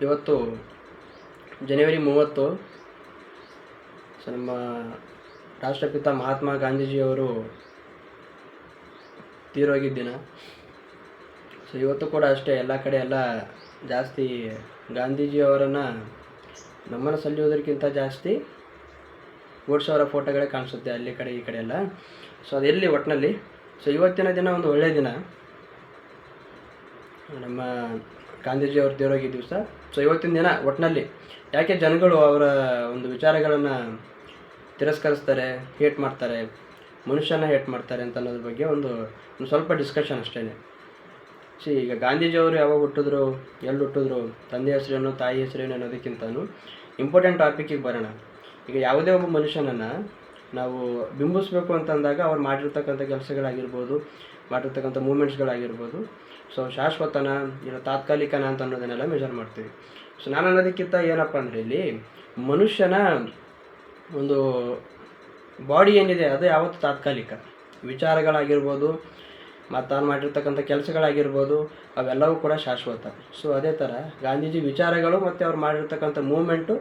ಇವತ್ತು ಜನವರಿ 30. ಸೊ ನಮ್ಮ ರಾಷ್ಟ್ರಪಿತ ಮಹಾತ್ಮ ಗಾಂಧೀಜಿಯವರು ತೀರೋಗಿದ್ದ ದಿನ. ಸೊ ಇವತ್ತು ಕೂಡ ಅಷ್ಟೇ ಎಲ್ಲ ಕಡೆ ಎಲ್ಲ ಜಾಸ್ತಿ ಗಾಂಧೀಜಿಯವರನ್ನು ನಮ್ಮನ್ನು ಸಲ್ಲಿಯೋದಕ್ಕಿಂತ ಜಾಸ್ತಿ ಓಡಿಸೋರ ಫೋಟೋಗಳೇ ಕಾಣಿಸುತ್ತೆ ಅಲ್ಲಿ ಕಡೆ ಈ ಕಡೆ ಎಲ್ಲ. ಸೊ ಅದೆಲ್ಲಿ ಒಟ್ಟಿನಲ್ಲಿ. ಸೊ ಇವತ್ತಿನ ದಿನ ಒಂದು ಒಳ್ಳೆಯ ದಿನ, ನಮ್ಮ ಗಾಂಧೀಜಿಯವರು ತೀರೋಗಿದ್ದ ದಿವಸ. ಸೊ ಇವತ್ತಿನ ದಿನ ಒಟ್ಟಿನಲ್ಲಿ ಯಾಕೆ ಜನಗಳು ಅವರ ಒಂದು ವಿಚಾರಗಳನ್ನು ತಿರಸ್ಕರಿಸ್ತಾರೆ, ಹೇಟ್ ಮಾಡ್ತಾರೆ, ಮನುಷ್ಯನ ಹೇಟ್ ಮಾಡ್ತಾರೆ ಅಂತ ಅನ್ನೋದ್ರ ಬಗ್ಗೆ ಒಂದು ಸ್ವಲ್ಪ ಡಿಸ್ಕಷನ್ ಅಷ್ಟೇ. ಈಗ ಗಾಂಧೀಜಿಯವರು ಯಾವಾಗ ಹುಟ್ಟಿದ್ರು, ಎಲ್ಲಿ ಹುಟ್ಟಿದ್ರು, ತಂದೆ ಹೆಸರೇನು ತಾಯಿ ಹೆಸರೇನು ಅನ್ನೋದಕ್ಕಿಂತನೂ ಇಂಪಾರ್ಟೆಂಟ್ ಟಾಪಿಕ್ಕಿಗೆ ಬರೋಣ. ಈಗ ಯಾವುದೇ ಒಬ್ಬ ಮನುಷ್ಯನನ್ನು ನಾವು ಬಿಂಬಿಸ್ಬೇಕು ಅಂತಂದಾಗ ಅವ್ರು ಮಾಡಿರ್ತಕ್ಕಂಥ ಕೆಲಸಗಳಾಗಿರ್ಬೋದು, ಮಾಡಿರ್ತಕ್ಕಂಥ ಮೂಮೆಂಟ್ಸ್ಗಳಾಗಿರ್ಬೋದು, ಸೊ ಶಾಶ್ವತನ ಇಲ್ಲ ತಾತ್ಕಾಲಿಕನ ಅಂತ ಅನ್ನೋದನ್ನೆಲ್ಲ ಮೆಜರ್ ಮಾಡ್ತೀವಿ. ಸೊ ನಾನು ಅನ್ನೋದಕ್ಕಿಂತ ಏನಪ್ಪ ಅಂದರೆ ಇಲ್ಲಿ ಮನುಷ್ಯನ ಒಂದು ಬಾಡಿ ಏನಿದೆ ಅದು ಯಾವತ್ತು ತಾತ್ಕಾಲಿಕ. ವಿಚಾರಗಳಾಗಿರ್ಬೋದು ಮತ್ತು ತಾನು ಮಾಡಿರ್ತಕ್ಕಂಥ ಕೆಲಸಗಳಾಗಿರ್ಬೋದು ಅವೆಲ್ಲವೂ ಕೂಡ ಶಾಶ್ವತ. ಸೊ ಅದೇ ಥರ ಗಾಂಧೀಜಿ ವಿಚಾರಗಳು ಮತ್ತು ಅವ್ರು ಮಾಡಿರ್ತಕ್ಕಂಥ ಮೂಮೆಂಟು,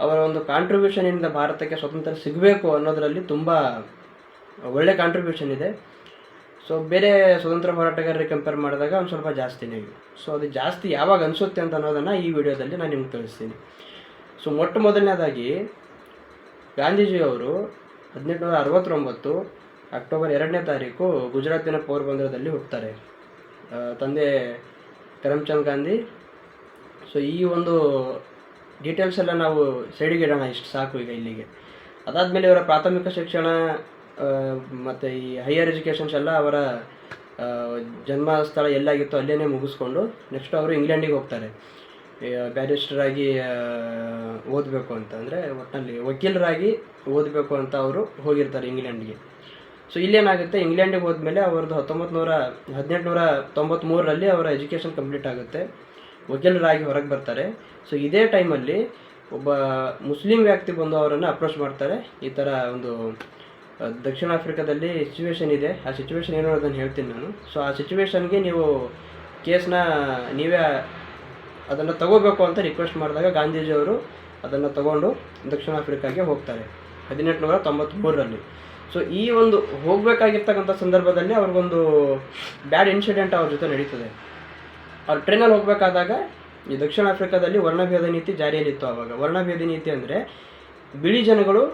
ಅವರ ಒಂದು ಕಾಂಟ್ರಿಬ್ಯೂಷನಿಂದ ಭಾರತಕ್ಕೆ ಸ್ವತಂತ್ರ ಸಿಗಬೇಕು ಅನ್ನೋದರಲ್ಲಿ ತುಂಬ ಒಳ್ಳೆ ಕಾಂಟ್ರಿಬ್ಯೂಷನ್ ಇದೆ. ಸೊ ಬೇರೆ ಸ್ವತಂತ್ರ ಹೋರಾಟಗಾರರಿಗೆ ಕಂಪೇರ್ ಮಾಡಿದಾಗ ಒಂದು ಸ್ವಲ್ಪ ಜಾಸ್ತಿನೇ ಇದೆ. ಸೊ ಅದು ಜಾಸ್ತಿ ಯಾವಾಗ ಅನಿಸುತ್ತೆ ಅಂತ ಅನ್ನೋದನ್ನು ಈ ವಿಡಿಯೋದಲ್ಲಿ ನಾನು ನಿಮ್ಗೆ ತಿಳಿಸ್ತೀನಿ. ಸೊ ಮೊದಲನೇದಾಗಿ ಗಾಂಧೀಜಿಯವರು 1869 ಅಕ್ಟೋಬರ್ 2ನೇ ತಾರೀಕು ಗುಜರಾತಿನ ಪೋರ್ಬಂದರದಲ್ಲಿ ಹುಟ್ಟುತ್ತಾರೆ. ತಂದೆ ಕರಮ್ಚಂದ್ ಗಾಂಧಿ. ಸೊ ಈ ಒಂದು ಡೀಟೇಲ್ಸ್ ಎಲ್ಲ ನಾವು ಸೈಡಿಗೆ ಇಡೋಣ, ಇಷ್ಟು ಸಾಕು ಈಗ ಇಲ್ಲಿಗೆ. ಅದಾದಮೇಲೆ ಇವರ ಪ್ರಾಥಮಿಕ ಶಿಕ್ಷಣ ಮತ್ತು ಈ ಹೈಯರ್ ಎಜುಕೇಷನ್ಸ್ ಎಲ್ಲ ಅವರ ಜನ್ಮಸ್ಥಳ ಎಲ್ಲಾಗಿತ್ತು ಅಲ್ಲೇ ಮುಗಿಸ್ಕೊಂಡು ನೆಕ್ಸ್ಟ್ ಅವರು ಇಂಗ್ಲೆಂಡಿಗೆ ಹೋಗ್ತಾರೆ. ಬ್ಯಾರಿಸ್ಟರಾಗಿ ಓದಬೇಕು ಅಂತ, ಅಂದರೆ ಒಟ್ಟಿನಲ್ಲಿ ವಕೀಲರಾಗಿ ಓದಬೇಕು ಅಂತ ಅವರು ಹೋಗಿರ್ತಾರೆ ಇಂಗ್ಲೆಂಡ್ಗೆ. ಸೊ ಇಲ್ಲೇನಾಗುತ್ತೆ, ಇಂಗ್ಲೆಂಡಿಗೆ ಹೋದ್ಮೇಲೆ ಅವ್ರದ್ದು 1893ರಲ್ಲಿ ಅವರ ಎಜುಕೇಷನ್ ಕಂಪ್ಲೀಟ್ ಆಗುತ್ತೆ, ವಕೀಲರಾಗಿ ಹೊರಗೆ ಬರ್ತಾರೆ. ಸೊ ಇದೇ ಟೈಮಲ್ಲಿ ಒಬ್ಬ ಮುಸ್ಲಿಂ ವ್ಯಕ್ತಿ ಬಂದು ಅವರನ್ನು ಅಪ್ರೋಚ್ ಮಾಡ್ತಾರೆ. ಈ ಥರ ಒಂದು ದಕ್ಷಿಣ ಆಫ್ರಿಕಾದಲ್ಲಿ ಸಿಚುವೇಶನ್ ಇದೆ, ಆ ಸಿಚುವೇಶನ್ ಏನೋ ಅದನ್ನು ಹೇಳ್ತೀನಿ ನಾನು. ಸೊ ಆ ಸಿಚುವೇಶನ್ಗೆ ನೀವು ಕೇಸ್ನ ನೀವೇ ಅದನ್ನು ತಗೋಬೇಕು ಅಂತ ರಿಕ್ವೆಸ್ಟ್ ಮಾಡಿದಾಗ ಗಾಂಧೀಜಿಯವರು ಅದನ್ನು ತಗೊಂಡು ದಕ್ಷಿಣ ಆಫ್ರಿಕಾಗೆ ಹೋಗ್ತಾರೆ 1893ರಲ್ಲಿ. ಸೊ ಈ ಒಂದು ಹೋಗಬೇಕಾಗಿರ್ತಕ್ಕಂಥ ಸಂದರ್ಭದಲ್ಲಿ ಅವ್ರಿಗೊಂದು ಬ್ಯಾಡ್ ಇನ್ಸಿಡೆಂಟ್ ಅವ್ರ ಜೊತೆ ನಡೀತದೆ. ಅವ್ರು ಟ್ರೈನಲ್ಲಿ ಹೋಗಬೇಕಾದಾಗ ಈ ದಕ್ಷಿಣ ಆಫ್ರಿಕಾದಲ್ಲಿ ವರ್ಣಭೇದ ನೀತಿ ಜಾರಿಯಲ್ಲಿತ್ತು. ಆವಾಗ ವರ್ಣಭೇದ ನೀತಿ ಅಂದರೆ ಬಿಳಿ ಜನಗಳು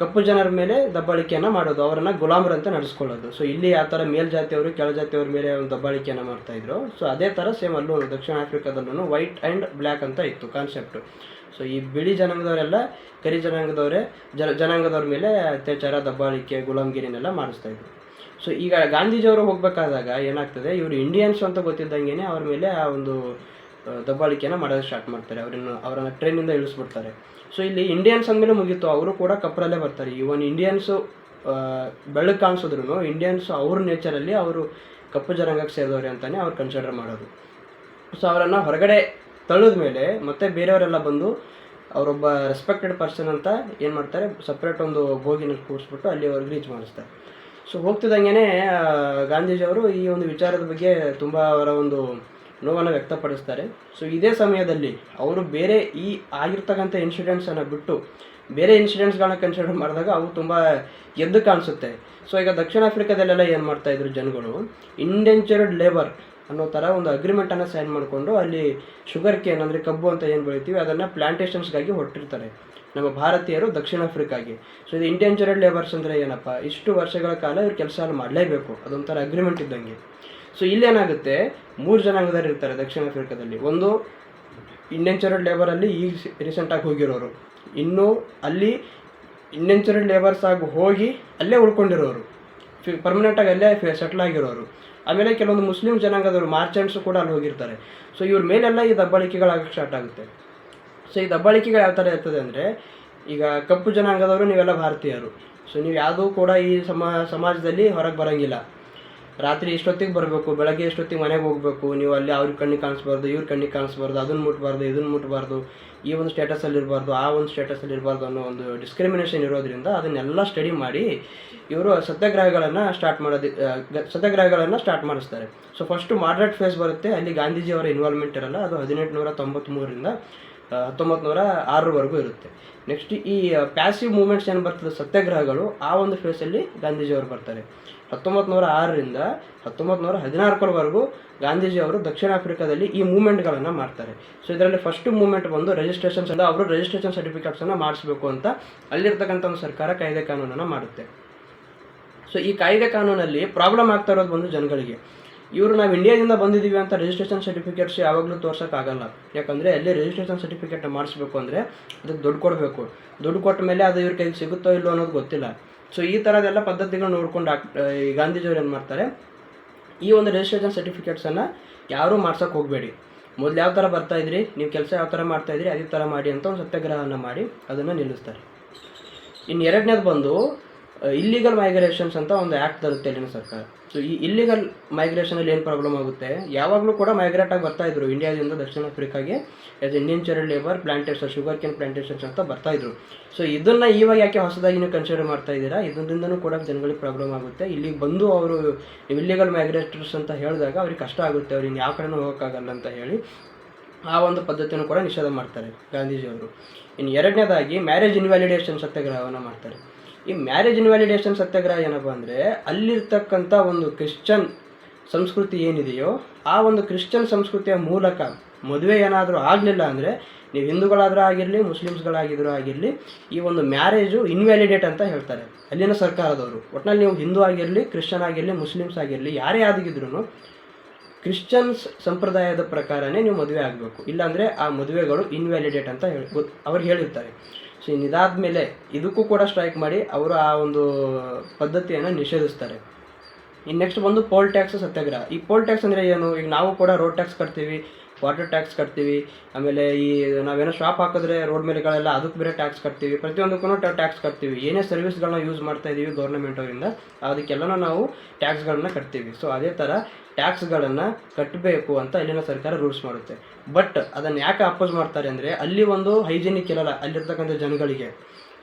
ಕಪ್ಪು ಜನರ ಮೇಲೆ ದಬ್ಬಾಳಿಕೆಯನ್ನು ಮಾಡೋದು, ಅವರನ್ನು ಗುಲಾಮರಂತೆ ನಡೆಸ್ಕೊಳ್ಳೋದು. ಸೊ ಇಲ್ಲಿ ಆ ಥರ ಮೇಲ್ಜಾತಿಯವರು ಕೆಳಜಾತಿಯವ್ರ ಮೇಲೆ ಒಂದು ದಬ್ಬಾಳಿಕೆಯನ್ನು ಮಾಡ್ತಾಯಿದ್ರು. ಸೊ ಅದೇ ಥರ ಸೇಮ್ ಅಲ್ಲೂ ದಕ್ಷಿಣ ಆಫ್ರಿಕಾದಲ್ಲೂ ವೈಟ್ ಆ್ಯಂಡ್ ಬ್ಲ್ಯಾಕ್ ಅಂತ ಇತ್ತು ಕಾನ್ಸೆಪ್ಟು. ಸೊ ಈ ಬಿಳಿ ಜನಾಂಗದವರೆಲ್ಲ ಕರಿ ಜನಾಂಗದವ್ರ ಮೇಲೆ ಅತ್ಯಾಚಾರ, ದಬ್ಬಾಳಿಕೆ, ಗುಲಾಮಗಿರಿನೆಲ್ಲ ಮಾಡಿಸ್ತಾಯಿದ್ರು. ಸೊ ಈಗ ಗಾಂಧೀಜಿಯವರು ಹೋಗಬೇಕಾದಾಗ ಏನಾಗ್ತದೆ, ಇವರು ಇಂಡಿಯನ್ಸ್ ಅಂತ ಗೊತ್ತಿದ್ದಂಗೆ ಅವ್ರ ಮೇಲೆ ಆ ಒಂದು ದಬ್ಬಾಳಿಕೆಯನ್ನು ಮಾಡೋದು ಸ್ಟಾರ್ಟ್ ಮಾಡ್ತಾರೆ. ಅವರನ್ನು ಟ್ರೈನಿಂದ ಇಳಿಸ್ಬಿಡ್ತಾರೆ. ಸೊ ಇಲ್ಲಿ ಇಂಡಿಯನ್ಸ್ ಅಂದಮೇಲೆ ಮುಗೀತು, ಅವರು ಕೂಡ ಕಪ್ಪರಲ್ಲೇ ಬರ್ತಾರೆ. ಇವನ್ ಇಂಡಿಯನ್ಸು ಬೆಳಕು ಕಾಣಿಸಿದ್ರು ಇಂಡಿಯನ್ಸು ಅವ್ರ ನೇಚರಲ್ಲಿ ಅವರು ಕಪ್ಪು ಜನಾಂಗಕ್ಕೆ ಸೇರಿದವ್ರೆ ಅಂತಲೇ ಅವ್ರು ಕನ್ಸಿಡರ್ ಮಾಡೋದು. ಸೊ ಅವರನ್ನು ಹೊರಗಡೆ ತಳ್ಳಿದ ಮೇಲೆ ಮತ್ತೆ ಬೇರೆಯವರೆಲ್ಲ ಬಂದು ಅವರೊಬ್ಬ ರೆಸ್ಪೆಕ್ಟೆಡ್ ಪರ್ಸನ್ ಅಂತ ಏನು ಮಾಡ್ತಾರೆ, ಸಪ್ರೇಟ್ ಒಂದು ಬೋಗಿನಲ್ಲಿ ಕೂರಿಸ್ಬಿಟ್ಟು ಅಲ್ಲಿ ಅವ್ರಿಗೆ ರೀಚ್ ಮಾಡಿಸ್ತಾರೆ. ಸೊ ಹೋಗ್ತಿದ್ದಂಗೆ ಗಾಂಧೀಜಿಯವರು ಈ ಒಂದು ವಿಚಾರದ ಬಗ್ಗೆ ತುಂಬ ಅವರ ಒಂದು ನೋವನ್ನು ವ್ಯಕ್ತಪಡಿಸ್ತಾರೆ. ಸೊ ಇದೇ ಸಮಯದಲ್ಲಿ ಅವರು ಬೇರೆ ಈ ಆಗಿರ್ತಕ್ಕಂಥ ಇನ್ಸಿಡೆಂಟ್ಸನ್ನು ಬಿಟ್ಟು ಬೇರೆ ಇನ್ಸಿಡೆಂಟ್ಸ್ಗಳನ್ನ ಕನ್ಸಿಡರ್ ಮಾಡಿದಾಗ ಅವು ತುಂಬ ಎದ್ದು ಕಾಣಿಸುತ್ತೆ. ಸೊ ಈಗ ದಕ್ಷಿಣ ಆಫ್ರಿಕಾದಲ್ಲೆಲ್ಲ ಏನು ಮಾಡ್ತಾಯಿದ್ರು ಜನಗಳು, ಇಂಡೆಂಚರ್ಡ್ ಲೇಬರ್ ಅನ್ನೋ ಥರ ಒಂದು ಅಗ್ರಿಮೆಂಟನ್ನು ಸೈನ್ ಮಾಡಿಕೊಂಡು ಅಲ್ಲಿ ಶುಗರ್ ಕೇನ್ ಅಂದರೆ ಕಬ್ಬು ಅಂತ ಏನು ಬೆಳಿತೀವಿ ಅದನ್ನು ಪ್ಲಾಂಟೇಷನ್ಸ್ಗಾಗಿ ಹೊರಟಿರ್ತಾರೆ ನಮ್ಮ ಭಾರತೀಯರು ದಕ್ಷಿಣ ಆಫ್ರಿಕಾಗೆ. ಸೊ ಇದು ಇಂಡೆಂಚರ್ಡ್ ಲೇಬರ್ಸ್ ಅಂದರೆ ಏನಪ್ಪ, ಇಷ್ಟು ವರ್ಷಗಳ ಕಾಲ ಇವ್ರು ಕೆಲಸ ಮಾಡಲೇಬೇಕು, ಅದೊಂಥರ ಅಗ್ರಿಮೆಂಟ್ ಇದ್ದಂಗೆ. ಸೊ ಇಲ್ಲೇನಾಗುತ್ತೆ, 3 ಜನಾಂಗದವ್ರು ಇರ್ತಾರೆ ದಕ್ಷಿಣ ಆಫ್ರಿಕಾದಲ್ಲಿ. ಒಂದು ಇಂಡೆಂಚರ್ಡ್ ಲೇಬರಲ್ಲಿ ಈಗ ರೀಸೆಂಟಾಗಿ ಹೋಗಿರೋರು, ಇನ್ನೂ ಅಲ್ಲಿ ಇಂಡೆಂಚರ್ಡ್ ಲೇಬರ್ಸ್ ಆಗಿ ಹೋಗಿ ಅಲ್ಲೇ ಉಳ್ಕೊಂಡಿರೋರು, ಪರ್ಮನೆಂಟಾಗಿ ಅಲ್ಲೇ ಸೆಟ್ಲ್ ಆಗಿರೋರು. ಆಮೇಲೆ ಕೆಲವೊಂದು ಮುಸ್ಲಿಂ ಜನಾಂಗದವರು ಮಾರ್ಚೆಂಟ್ಸು ಕೂಡ ಅಲ್ಲಿ ಹೋಗಿರ್ತಾರೆ. ಸೊ ಇವ್ರ ಮೇಲೆಲ್ಲ ಈ ದಬ್ಬಾಳಿಕೆಗಳಾಗಕ್ಕೆ ಸ್ಟಾರ್ಟ್ ಆಗುತ್ತೆ. ಸೊ ಈ ದಬ್ಬಾಳಿಕೆಗಳು ಯಾವ ಥರ ಇರ್ತದೆ ಅಂದರೆ, ಈಗ ಕಪ್ಪು ಜನಾಂಗದವರು ನೀವೆಲ್ಲ ಭಾರತೀಯರು, ಸೊ ನೀವು ಯಾವುದೂ ಕೂಡ ಈ ಸಮಾಜದಲ್ಲಿ ಹೊರಗೆ ಬರೋಂಗಿಲ್ಲ. ರಾತ್ರಿ ಇಷ್ಟೊತ್ತಿಗೆ ಬರಬೇಕು, ಬೆಳಗ್ಗೆ ಇಷ್ಟೊತ್ತಿಗೆ ಮನೆಗೆ ಹೋಗಬೇಕು, ನೀವು ಅಲ್ಲಿ ಅವ್ರಿಗೆ ಕಣ್ಣಿಗೆ ಕಾಣಿಸ್ಬಾರ್ದು, ಇವ್ರ ಕಣ್ಣಿಗೆ ಕಾಣಿಸ್ಬಾರ್ದು, ಅದನ್ನು ಮುಟ್ಬಾರ್ದು, ಇದನ್ನು ಮುಟ್ಬಾರ್ದು, ಈ ಒಂದು ಸ್ಟೇಟಸಲ್ಲಿ ಇರಬಾರ್ದು, ಆ ಒಂದು ಸ್ಟೇಟಸಲ್ಲಿ ಇರಬಾರ್ದು ಅನ್ನೋ ಒಂದು ಡಿಸ್ಕ್ರಿಮಿನೇಷನ್ ಇರೋದ್ರಿಂದ ಅದನ್ನೆಲ್ಲ ಸ್ಟಡಿ ಮಾಡಿ ಇವರು ಸತ್ಯಾಗ್ರಹಗಳನ್ನು ಸ್ಟಾರ್ಟ್ ಮಾಡಿಸ್ತಾರೆ. ಸೊ ಫಸ್ಟು ಮಾಡ್ರೇಟ್ ಫೇಸ್ ಬರುತ್ತೆ, ಅಲ್ಲಿ ಗಾಂಧೀಜಿಯವರ ಇನ್ವಾಲ್ವ್ಮೆಂಟ್ ಇರಲ್ಲ. ಅದು 1893ರಿಂದ 1906ವರೆಗೂ ಇರುತ್ತೆ. ನೆಕ್ಸ್ಟ್ ಈ ಪ್ಯಾಸಿವ್ ಮೂವ್ಮೆಂಟ್ಸ್ ಏನು ಬರ್ತದೆ ಸತ್ಯಾಗ್ರಹಗಳು, ಆ ಒಂದು ಫೇಸಲ್ಲಿ ಗಾಂಧೀಜಿಯವರು ಬರ್ತಾರೆ. 1906ರಿಂದ 1916ವರೆಗೂ ಗಾಂಧೀಜಿಯವರು ದಕ್ಷಿಣ ಆಫ್ರಿಕಾದಲ್ಲಿ ಈ ಮೂವ್ಮೆಂಟ್ಗಳನ್ನು ಮಾಡ್ತಾರೆ. ಸೊ ಇದರಲ್ಲಿ ಫಸ್ಟ್ ಮೂವ್ಮೆಂಟ್ ಬಂದು ರಿಜಿಸ್ಟ್ರೇಷನ್ಸ್ ಅಂತ, ಅವರು ರಿಜಿಸ್ಟ್ರೇಷನ್ ಸರ್ಟಿಫಿಕೇಟ್ಸನ್ನು ಮಾಡಿಸ್ಬೇಕು ಅಂತ ಅಲ್ಲಿರ್ತಕ್ಕಂಥ ಒಂದು ಸರ್ಕಾರ ಕಾಯ್ದೆ ಕಾನೂನನ್ನು ಮಾಡುತ್ತೆ. ಸೊ ಈ ಕಾಯ್ದೆ ಕಾನೂನಲ್ಲಿ ಪ್ರಾಬ್ಲಮ್ ಆಗ್ತಾ ಇರೋದು ಬಂದು ಜನಗಳಿಗೆ, ಇವರು ನಾವು ಇಂಡಿಯಾದಿಂದ ಬಂದಿದ್ದೀವಿ ಅಂತ ರಿಜಿಸ್ಟ್ರೇಷನ್ ಸರ್ಟಿಫಿಕೇಟ್ಸ್ ಯಾವಾಗಲೂ ತೋರ್ಸೋಕ್ಕಾಗಲ್ಲ. ಯಾಕಂದರೆ ಅಲ್ಲಿ ರಿಜಿಸ್ಟ್ರೇಷನ್ ಸರ್ಟಿಫಿಕೇಟ್ ಮಾಡಿಸ್ಬೇಕು ಅಂದರೆ ಅದಕ್ಕೆ ದುಡ್ಡು ಕೊಡಬೇಕು. ದುಡ್ಡು ಕೊಟ್ಟ ಮೇಲೆ ಅದು ಇವ್ರ ಕೈಗೆ ಸಿಗುತ್ತೋ ಇಲ್ಲೋ ಅನ್ನೋದು ಗೊತ್ತಿಲ್ಲ. ಸೊ ಈ ಥರದೆಲ್ಲ ಪದ್ಧತಿಗಳು ನೋಡ್ಕೊಂಡು ಈ ಗಾಂಧೀಜಿಯವ್ರು ಏನು ಮಾಡ್ತಾರೆ, ಈ ಒಂದು ರಿಜಿಸ್ಟ್ರೇಷನ್ ಸರ್ಟಿಫಿಕೇಟ್ಸನ್ನು ಯಾರೂ ಮಾಡ್ಸೋಕೆ ಹೋಗಬೇಡಿ, ಮೊದಲು ಯಾವ ಥರ ಬರ್ತಾಯಿದ್ರಿ, ನೀವು ಕೆಲಸ ಯಾವ ಥರ ಮಾಡ್ತಾಯಿದ್ರಿ ಅದೇ ಥರ ಮಾಡಿ ಅಂತ ಒಂದು ಸತ್ಯಾಗ್ರಹವನ್ನು ಮಾಡಿ ಅದನ್ನು ನಿಲ್ಲಿಸ್ತಾರೆ. ಇನ್ನು ಎರಡನೇದು ಬಂದು ಇಲ್ಲಿಗಲ್ ಮೈಗ್ರೇಷನ್ಸ್ ಅಂತ ಒಂದು ಆ್ಯಕ್ಟ್ ತರುತ್ತೆ ಇಲ್ಲಿನ ಸರ್ಕಾರ. ಸೊ ಈ ಇಲ್ಲಿಗಲ್ ಮೈಗ್ರೇಷನಲ್ಲಿ ಏನು ಪ್ರಾಬ್ಲಮ್ ಆಗುತ್ತೆ, ಯಾವಾಗಲೂ ಕೂಡ ಮೈಗ್ರೇಟ್ ಆಗಿ ಬರ್ತಾಯಿದ್ರು ಇಂಡಿಯಾದಿಂದ ದಕ್ಷಿಣ ಆಫ್ರಿಕಾಗೆ as Indian child labour plantation, sugar cane plantations ಅಂತ ಬರ್ತಾಯಿದ್ರು. ಸೊ ಇದನ್ನು ಇವಾಗ ಯಾಕೆ ಹೊಸದಾಗಿ ನೀವು ಕನ್ಸಿಡರ್ ಮಾಡ್ತಾ ಇದ್ದೀರಾ, ಇದರಿಂದನೂ ಕೂಡ ಜನಗಳಿಗೆ ಪ್ರಾಬ್ಲಮ್ ಆಗುತ್ತೆ. ಇಲ್ಲಿಗೆ ಬಂದು ಅವರು ಇಲ್ಲಿಗಲ್ ಮೈಗ್ರೇಟರ್ಸ್ ಅಂತ ಹೇಳಿದಾಗ ಅವ್ರಿಗೆ ಕಷ್ಟ ಆಗುತ್ತೆ, ಅವ್ರಿಗೆ ಯಾವ ಕಡೆನೂ ಹೋಗೋಕ್ಕಾಗಲ್ಲ ಅಂತ ಹೇಳಿ ಆ ಒಂದು ಪದ್ಧತಿಯನ್ನು ಕೂಡ ನಿಷೇಧ ಮಾಡ್ತಾರೆ ಗಾಂಧೀಜಿಯವರು. ಇನ್ನು ಎರಡನೇದಾಗಿ ಮ್ಯಾರೇಜ್ ಇನ್ವ್ಯಾಲಿಡೇಷನ್ ಸತ್ಯಾಗ್ರಹವನ್ನು ಮಾಡ್ತಾರೆ. ಈ ಮ್ಯಾರೇಜ್ ಇನ್ವ್ಯಾಲಿಡೇಷನ್ ಸತ್ಯಾಗ್ರಹ ಏನಪ್ಪ ಅಂದರೆ, ಅಲ್ಲಿರ್ತಕ್ಕಂಥ ಒಂದು ಕ್ರಿಶ್ಚನ್ ಸಂಸ್ಕೃತಿ ಏನಿದೆಯೋ ಆ ಒಂದು ಕ್ರಿಶ್ಚಿಯನ್ ಸಂಸ್ಕೃತಿಯ ಮೂಲಕ ಮದುವೆ ಏನಾದರೂ ಆಗಲಿಲ್ಲ ಅಂದರೆ, ನೀವು ಹಿಂದೂಗಳಾದರೂ ಆಗಿರಲಿ ಮುಸ್ಲಿಮ್ಸ್ಗಳಾಗಿದ್ದರೂ ಆಗಿರಲಿ, ಈ ಒಂದು ಮ್ಯಾರೇಜು ಇನ್ವ್ಯಾಲಿಡೇಟ್ ಅಂತ ಹೇಳ್ತಾರೆ ಅಲ್ಲಿನ ಸರ್ಕಾರದವರು. ಒಟ್ಟಿನಲ್ಲಿ ನೀವು ಹಿಂದೂ ಆಗಿರಲಿ, ಕ್ರಿಶ್ಚಿಯನ್ ಆಗಿರಲಿ, ಮುಸ್ಲಿಮ್ಸ್ ಆಗಿರಲಿ, ಯಾರೇ ಆಗಿದ್ರೂ ಕ್ರಿಶ್ಚಿಯನ್ಸ್ ಸಂಪ್ರದಾಯದ ಪ್ರಕಾರನೇ ನೀವು ಮದುವೆ ಆಗಬೇಕು, ಇಲ್ಲಾಂದರೆ ಆ ಮದುವೆಗಳು ಇನ್ವ್ಯಾಲಿಡೇಟ್ ಅಂತ ಅವ್ರು ಹೇಳಿರ್ತಾರೆ. ಸೊ ಇದಾದ ಮೇಲೆ ಇದಕ್ಕೂ ಕೂಡ ಸ್ಟ್ರೈಕ್ ಮಾಡಿ ಅವರು ಆ ಒಂದು ಪದ್ಧತಿಯನ್ನು ನಿಷೇಧಿಸ್ತಾರೆ. ಇನ್ನು ನೆಕ್ಸ್ಟ್ ಬಂದು ಪೋಲ್ ಟ್ಯಾಕ್ಸ್ ಸತ್ಯಾಗ್ರಹ. ಈ ಪೋಲ್ ಟ್ಯಾಕ್ಸ್ ಅಂದರೆ ಏನು, ಈಗ ನಾವು ಕೂಡ ರೋಡ್ ಟ್ಯಾಕ್ಸ್ ಕಟ್ತೀವಿ, ವಾಟರ್ ಟ್ಯಾಕ್ಸ್ ಕಟ್ತೀವಿ, ಆಮೇಲೆ ಈ ನಾವೇನೋ ಶಾಪ್ ಹಾಕಿದ್ರೆ ರೋಡ್ ಮೇಲೆಗಳೆಲ್ಲ ಅದಕ್ಕೆ ಬೇರೆ ಟ್ಯಾಕ್ಸ್ ಕಟ್ತೀವಿ, ಪ್ರತಿಯೊಂದಕ್ಕೂ ಟ್ಯಾಕ್ಸ್ ಕಟ್ತೀವಿ. ಏನೇ ಸರ್ವಿಸ್ಗಳನ್ನ ಯೂಸ್ ಮಾಡ್ತಾ ಇದ್ದೀವಿ ಗೌರ್ಮೆಂಟ್ ಅವರಿಂದ ಅದಕ್ಕೆಲ್ಲನೂ ನಾವು ಟ್ಯಾಕ್ಸ್ಗಳನ್ನ ಕಟ್ತೀವಿ. ಸೊ ಅದೇ ಥರ ಟ್ಯಾಕ್ಸ್ಗಳನ್ನು ಕಟ್ಟಬೇಕು ಅಂತ ಇಲ್ಲಿನ ಸರ್ಕಾರ ರೂಲ್ಸ್ ಮಾಡುತ್ತೆ. ಬಟ್ ಅದನ್ನು ಯಾಕೆ ಅಪೋಸ್ ಮಾಡ್ತಾರೆ ಅಂದರೆ, ಅಲ್ಲಿ ಒಂದು ಹೈಜಿನಿಕ್ ಇರಲ್ಲ ಅಲ್ಲಿರ್ತಕ್ಕಂಥ ಜನಗಳಿಗೆ.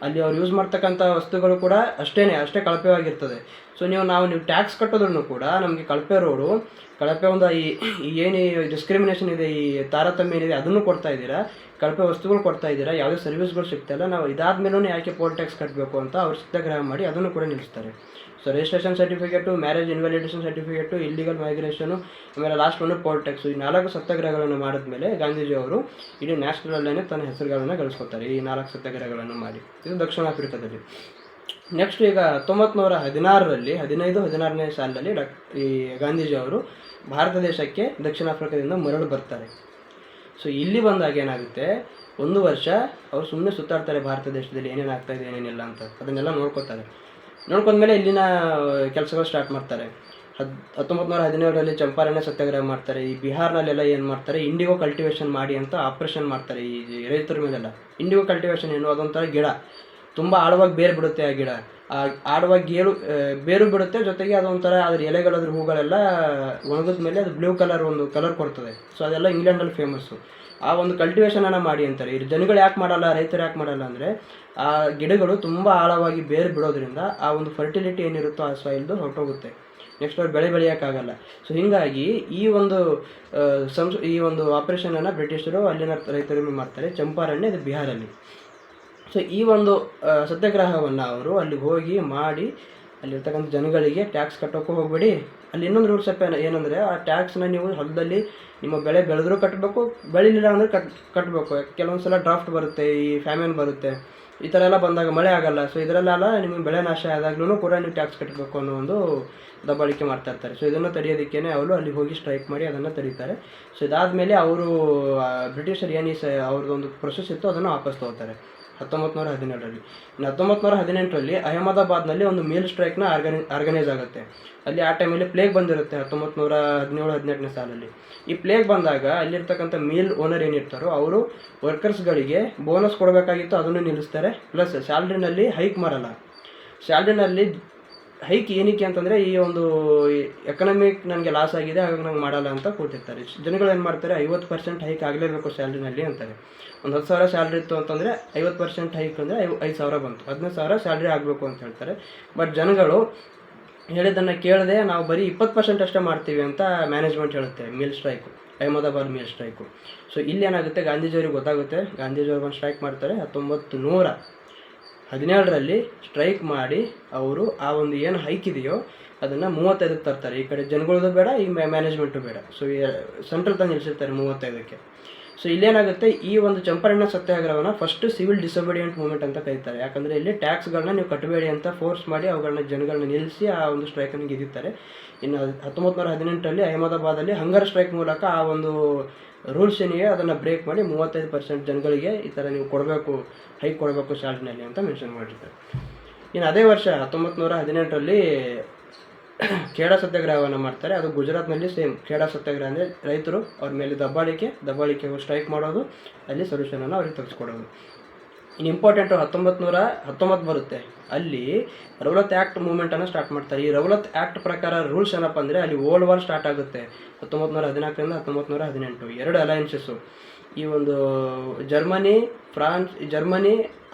ಅಲ್ಲಿ ಅವ್ರು ಯೂಸ್ ಮಾಡ್ತಕ್ಕಂಥ ವಸ್ತುಗಳು ಕೂಡ ಅಷ್ಟೇ ಕಳಪೆವಾಗಿರ್ತದೆ. ಸೊ ನೀವು ಟ್ಯಾಕ್ಸ್ ಕಟ್ಟೋದ್ರೂ ಕೂಡ ನಮಗೆ ಕಳಪೆ ಒಂದು ಏನು ಡಿಸ್ಕ್ರಿಮಿನೇಷನ್ ಇದೆ, ಈ ತಾರತಮ್ಯ ಏನಿದೆ ಅದನ್ನು ಕೊಡ್ತಾ ಇದ್ದೀರಾ, ಕಳಪೆ ವಸ್ತುಗಳು ಕೊಡ್ತಾ ಇದ್ದೀರಾ, ಯಾವುದೇ ಸರ್ವಿಸ್ಗಳು ಸಿಗ್ತಾಯಿಲ್ಲ, ನಾವು ಇದಾದ್ಮೇಲೂ ಯಾಕೆ ಪೋಲ್ ಟ್ಯಾಕ್ಸ್ ಕಟ್ಟಬೇಕು ಅಂತ ಅವ್ರು ಸತ್ಯಾಗ್ರಹ ಮಾಡಿ ಅದನ್ನು ಕೂಡ ನಿಲ್ಲಿಸ್ತಾರೆ. So registration certificate, marriage invalidation certificate, illegal migration, ಆಮೇಲೆ ಲಾಸ್ಟ್ ಒಂದು ಪೋಲ್ ಟ್ಯಾಕ್ಸು, ಈ 4 ಸತ್ಯಾಗ್ರಹಗಳನ್ನು ಮಾಡಿದ್ಮೇಲೆ ಗಾಂಧೀಜಿ ಅವರು ಇಡೀ ನ್ಯಾಷನಲಲ್ಲೇ ತನ್ನ ಹೆಸರುಗಳನ್ನು ಗಳಿಸ್ಕೊತಾರೆ ಈ 4 ಸತ್ಯಾಗ್ರಹಗಳನ್ನು ಮಾಡಿ. ಇದು ದಕ್ಷಿಣ ಆಫ್ರಿಕಾದಲ್ಲಿ. ನೆಕ್ಸ್ಟ್ ಈಗ 1916ರಲ್ಲಿ 15-16ನೇ ಸಾಲಿನಲ್ಲಿ ಈ ಗಾಂಧೀಜಿ ಅವರು ಭಾರತ ದೇಶಕ್ಕೆ ದಕ್ಷಿಣ ಆಫ್ರಿಕಾದಿಂದ ಮರಳು ಬರ್ತಾರೆ. ಸೊ ಇಲ್ಲಿ ಬಂದಾಗ ಏನಾಗುತ್ತೆ, 1 ವರ್ಷ ಅವರು ಸುಮ್ಮನೆ ಸುತ್ತಾಡ್ತಾರೆ ಭಾರತ ದೇಶದಲ್ಲಿ ಏನೇನು ಆಗ್ತಾಯಿದೆ ಏನೇನಿಲ್ಲ ಅಂತ ಅದನ್ನೆಲ್ಲ ನೋಡ್ಕೋತಾರೆ. ನೋಡ್ಕೊಂಡ್ಮೇಲೆ ಇಲ್ಲಿನ ಕೆಲಸಗಳು ಸ್ಟಾರ್ಟ್ ಮಾಡ್ತಾರೆ. 1917ರಲ್ಲಿ ಚಂಪಾರಣ್ಯ ಸತ್ಯಾಗ್ರಹ ಮಾಡ್ತಾರೆ. ಈ ಬಿಹಾರ್ನಲ್ಲೆಲ್ಲ ಏನು ಮಾಡ್ತಾರೆ, ಇಂಡಿಗೋ ಕಲ್ಟಿವೇಷನ್ ಮಾಡಿ ಅಂತ ಆಪ್ರೇಷನ್ ಮಾಡ್ತಾರೆ ಈ ರೈತರ ಮೇಲೆಲ್ಲ. ಇಂಡಿಗೋ ಕಲ್ಟಿವೇಷನ್ ಏನು, ಅದೊಂಥರ ಗಿಡ, ತುಂಬ ಆಳವಾಗಿ ಬೇರು ಬಿಡುತ್ತೆ. ಆ ಗಿಡ ಆಳವಾಗಿ ಬೇರು ಬಿಡುತ್ತೆ, ಜೊತೆಗೆ ಅದೊಂಥರ ಅದ್ರ ಎಲೆಗಳು ಅದ್ರ ಹೂಗಳೆಲ್ಲ ಒಣಗಿದ ಮೇಲೆ ಅದು ಬ್ಲೂ ಕಲರ್ ಒಂದು ಕಲರ್ ಕೊಡ್ತದೆ. ಸೊ ಅದೆಲ್ಲ ಇಂಗ್ಲೆಂಡಲ್ಲಿ ಫೇಮಸ್ಸು. ಆ ಒಂದು ಕಲ್ಟಿವೇಷನನ್ನು ಮಾಡಿ ಅಂತಾರೆ. ಈ ಜನಗಳು ಯಾಕೆ ಮಾಡಲ್ಲ, ರೈತರು ಯಾಕೆ ಮಾಡಲ್ಲ ಅಂದರೆ, ಆ ಗಿಡಗಳು ತುಂಬ ಆಳವಾಗಿ ಬೇರು ಬಿಡೋದ್ರಿಂದ ಆ ಒಂದು ಫರ್ಟಿಲಿಟಿ ಏನಿರುತ್ತೋ ಆ ಸಾಯಿಲ್ದು ಹೊರಟೋಗುತ್ತೆ. ನೆಕ್ಸ್ಟ್ ಅವ್ರು ಬೆಳೆ ಬೆಳೆಯೋಕ್ಕಾಗಲ್ಲ. ಸೊ ಹೀಗಾಗಿ ಈ ಒಂದು ಆಪರೇಷನನ್ನು ಬ್ರಿಟಿಷರು ಅಲ್ಲಿನ ರೈತರು ಮಾಡ್ತಾರೆ. ಚಂಪಾರಣ್ಯ ಇದು ಬಿಹಾರಲ್ಲಿ. ಸೊ ಈ ಒಂದು ಸತ್ಯಾಗ್ರಹವನ್ನು ಅವರು ಅಲ್ಲಿಗೆ ಹೋಗಿ ಮಾಡಿ ಅಲ್ಲಿರ್ತಕ್ಕಂಥ ಜನಗಳಿಗೆ ಟ್ಯಾಕ್ಸ್ ಕಟ್ಟೋಕ್ಕೂ ಹೋಗಬೇಡಿ. ಅಲ್ಲಿ ಇನ್ನೊಂದು ರೂಲ್ಸ್ ಏನಂದರೆ, ಆ ಟ್ಯಾಕ್ಸ್ನ ನೀವು ಹೊಲದಲ್ಲಿ ನಿಮ್ಮ ಬೆಳೆ ಬೆಳೆದ್ರೂ ಕಟ್ಟಬೇಕು, ಬೆಳಿಲಿಲ್ಲ ಅಂದರೆ ಕಟ್ಟಬೇಕು. ಕೆಲವೊಂದು ಸಲ ಡ್ರಾಫ್ಟ್ ಬರುತ್ತೆ, ಈ ಫ್ಯಾಮಿನ್ ಬರುತ್ತೆ, ಈ ಥರ ಎಲ್ಲ ಬಂದಾಗ ಮಳೆ ಆಗಲ್ಲ. ಸೊ ಇದರಲ್ಲೆಲ್ಲ ನಿಮಗೆ ಬೆಳೆ ನಾಶ ಆದಾಗ್ಲೂ ಕೂಡ ನೀವು ಟ್ಯಾಕ್ಸ್ ಕಟ್ಟಬೇಕು ಅನ್ನೋ ಒಂದು ದಬ್ಬಾಳಿಕೆ ಮಾಡ್ತಾ ಇರ್ತಾರೆ. ಸೊ ಇದನ್ನು ತಡೆಯೋದಕ್ಕೇ ಅವರು ಅಲ್ಲಿ ಹೋಗಿ ಸ್ಟ್ರೈಕ್ ಮಾಡಿ ಅದನ್ನು ತಡೀತಾರೆ. ಸೊ ಇದಾದಮೇಲೆ ಅವರು ಬ್ರಿಟಿಷರು ಅವ್ರದ್ದೊಂದು ಪ್ರೊಸೆಸ್ ಇತ್ತು ಅದನ್ನು ವಾಪಸ್ ತಗೋತಾರೆ 1917ರಲ್ಲಿ. ಇನ್ನು 1918ರಲ್ಲಿ ಅಹಮದಾಬಾದ್ನಲ್ಲಿ ಒಂದು ಮೀಲ್ ಸ್ಟ್ರೈಕ್ನ ಆರ್ಗನೈಸ್ ಆಗುತ್ತೆ. ಅಲ್ಲಿ ಆ ಟೈಮಲ್ಲಿ ಪ್ಲೇಗ್ ಬಂದಿರುತ್ತೆ 1917-18ನೇ ಸಾಲಲ್ಲಿ. ಈ ಪ್ಲೇಗ್ ಬಂದಾಗ ಅಲ್ಲಿರ್ತಕ್ಕಂಥ ಮೀಲ್ ಓನರ್ ಏನಿರ್ತಾರೋ ಅವರು ವರ್ಕರ್ಸ್ಗಳಿಗೆ ಬೋನಸ್ ಕೊಡಬೇಕಾಗಿತ್ತು, ಅದನ್ನು ನಿಲ್ಲಿಸ್ತಾರೆ. ಪ್ಲಸ್ ಸ್ಯಾಲ್ರಿನಲ್ಲಿ ಹೈಕ್ ಮಾಡಲ್ಲ. ಸ್ಯಾಲ್ರಿನಲ್ಲಿ ಹೈಕ್ ಏನಕ್ಕೆ ಅಂತಂದರೆ ಈ ಒಂದು ಎಕನಾಮಿಕ್ ನನಗೆ ಲಾಸ್ ಆಗಿದೆ, ಹಾಗಾಗಿ ನಂಗೆ ಮಾಡಲ್ಲ ಅಂತ ಕೂತಿರ್ತಾರೆ. ಜನಗಳು ಏನು ಮಾಡ್ತಾರೆ, 50% ಹೈಕ್ ಆಗಲೇಬೇಕು ಸ್ಯಾಲ್ರಿನಲ್ಲಿ ಅಂತಾರೆ. ಒಂದು 10,000 ಸ್ಯಾಲ್ರಿ ಇತ್ತು ಅಂತಂದರೆ 50% ಹೈಕ್ ಅಂದರೆ 5,000 ಬಂತು, 15,000 ಸ್ಯಾಲ್ರಿ ಆಗಬೇಕು ಅಂತ ಹೇಳ್ತಾರೆ. ಬಟ್ ಜನಗಳು ಹೇಳಿದ್ದನ್ನು ಕೇಳದೆ ನಾವು ಬರೀ 20% ಅಷ್ಟೇ ಮಾಡ್ತೀವಿ ಅಂತ ಮ್ಯಾನೇಜ್ಮೆಂಟ್ ಹೇಳುತ್ತೆ. Mill strike, Ahmedabad mill strike. So ಇಲ್ಲಿ ಏನಾಗುತ್ತೆ, ಗಾಂಧೀಜಿಯವ್ರಿಗೆ ಗೊತ್ತಾಗುತ್ತೆ. ಗಾಂಧೀಜಿಯವ್ರು ಒಂದು ಸ್ಟ್ರೈಕ್ ಮಾಡ್ತಾರೆ 1917ರಲ್ಲಿ ಸ್ಟ್ರೈಕ್ ಮಾಡಿ ಅವರು ಆ ಒಂದು ಏನು ಹೈಕ್ ಇದೆಯೋ ಅದನ್ನು 35ಕ್ಕೆ ತರ್ತಾರೆ. ಈ ಕಡೆ ಜನಗಳದು ಬೇಡ, ಈ ಮ್ಯಾನೇಜ್ಮೆಂಟು ಬೇಡ. ಸೊ ಸೆಂಟ್ರಲ್ ತಂದು ನಿಲ್ಲಿಸಿರ್ತಾರೆ 35ಕ್ಕೆ. ಸೊ ಇಲ್ಲೇನಾಗುತ್ತೆ, ಈ ಒಂದು ಚಂಪಾರಣ ಸತ್ಯಾಗ್ರಹವನ್ನು ಫಸ್ಟ್ ಸಿವಿಲ್ ಡಿಸೊಬಿಡಿಯೆಂಟ್ ಮೂವ್ಮೆಂಟ್ ಅಂತ ಕರೀತಾರೆ. ಯಾಕಂದರೆ ಇಲ್ಲಿ ಟ್ಯಾಕ್ಸ್ಗಳನ್ನ ನೀವು ಕಟ್ಟಬೇಡಿ ಅಂತ ಫೋರ್ಸ್ ಮಾಡಿ ಅವುಗಳನ್ನ ಜನಗಳನ್ನ ನಿಲ್ಲಿಸಿ ಆ ಒಂದು ಸ್ಟ್ರೈಕನ್ನು ಗೆದ್ದಿದ್ದಾರೆ. ಇನ್ನು 1918ರಲ್ಲಿ ಅಹಮದಾಬಾದಲ್ಲಿ ಹಂಗರ್ ಸ್ಟ್ರೈಕ್ ಮೂಲಕ ಆ ಒಂದು ರೂಲ್ಸ್ ಏನಿವೆ ಅದನ್ನು ಬ್ರೇಕ್ ಮಾಡಿ 35% ಜನಗಳಿಗೆ ಈ ಥರ ನೀವು ಕೊಡಬೇಕು, ಹೈಕ್ ಕೊಡಬೇಕು ಸ್ಯಾಲ್ರಿನಲ್ಲಿ ಅಂತ ಮೆನ್ಷನ್ ಮಾಡಿರ್ತಾರೆ. ಇನ್ನು ಅದೇ ವರ್ಷ 1918ರಲ್ಲಿ ಖೇಡಾ ಸತ್ಯಾಗ್ರಹವನ್ನು ಮಾಡ್ತಾರೆ. ಅದು ಗುಜರಾತ್ನಲ್ಲಿ ಸೇಮ್ ಖೇಡಾ ಸತ್ಯಾಗ್ರಹ ಅಂದರೆ ರೈತರು ಅವ್ರ ಮೇಲೆ ದಬ್ಬಾಳಿಕೆ ಸ್ಟ್ರೈಕ್ ಮಾಡೋದು, ಅಲ್ಲಿ ಸೊಲ್ಯೂಷನನ್ನು ಅವ್ರಿಗೆ ತೆಗೆದುಕೊಡೋದು. ಇನ್ನು ಇಂಪಾರ್ಟೆಂಟು 1919 ಬರುತ್ತೆ. ಅಲ್ಲಿ ರೌಲತ್ ಆ್ಯಕ್ಟ್ ಮೂವ್ಮೆಂಟನ್ನು ಸ್ಟಾರ್ಟ್ ಮಾಡ್ತಾರೆ. ಈ ರೌಲತ್ ಆ್ಯಕ್ಟ್ ಪ್ರಕಾರ ರೂಲ್ಸ್ ಏನಪ್ಪ ಅಂದರೆ ಅಲ್ಲಿ ವರ್ಲ್ಡ್ ವಾರ್ ಸ್ಟಾರ್ಟ್ ಆಗುತ್ತೆ 1914ರಿಂದ 1918. 2 ಅಲಯನ್ಸಸ್ಸು, ಈ ಒಂದು ಜರ್ಮನಿ,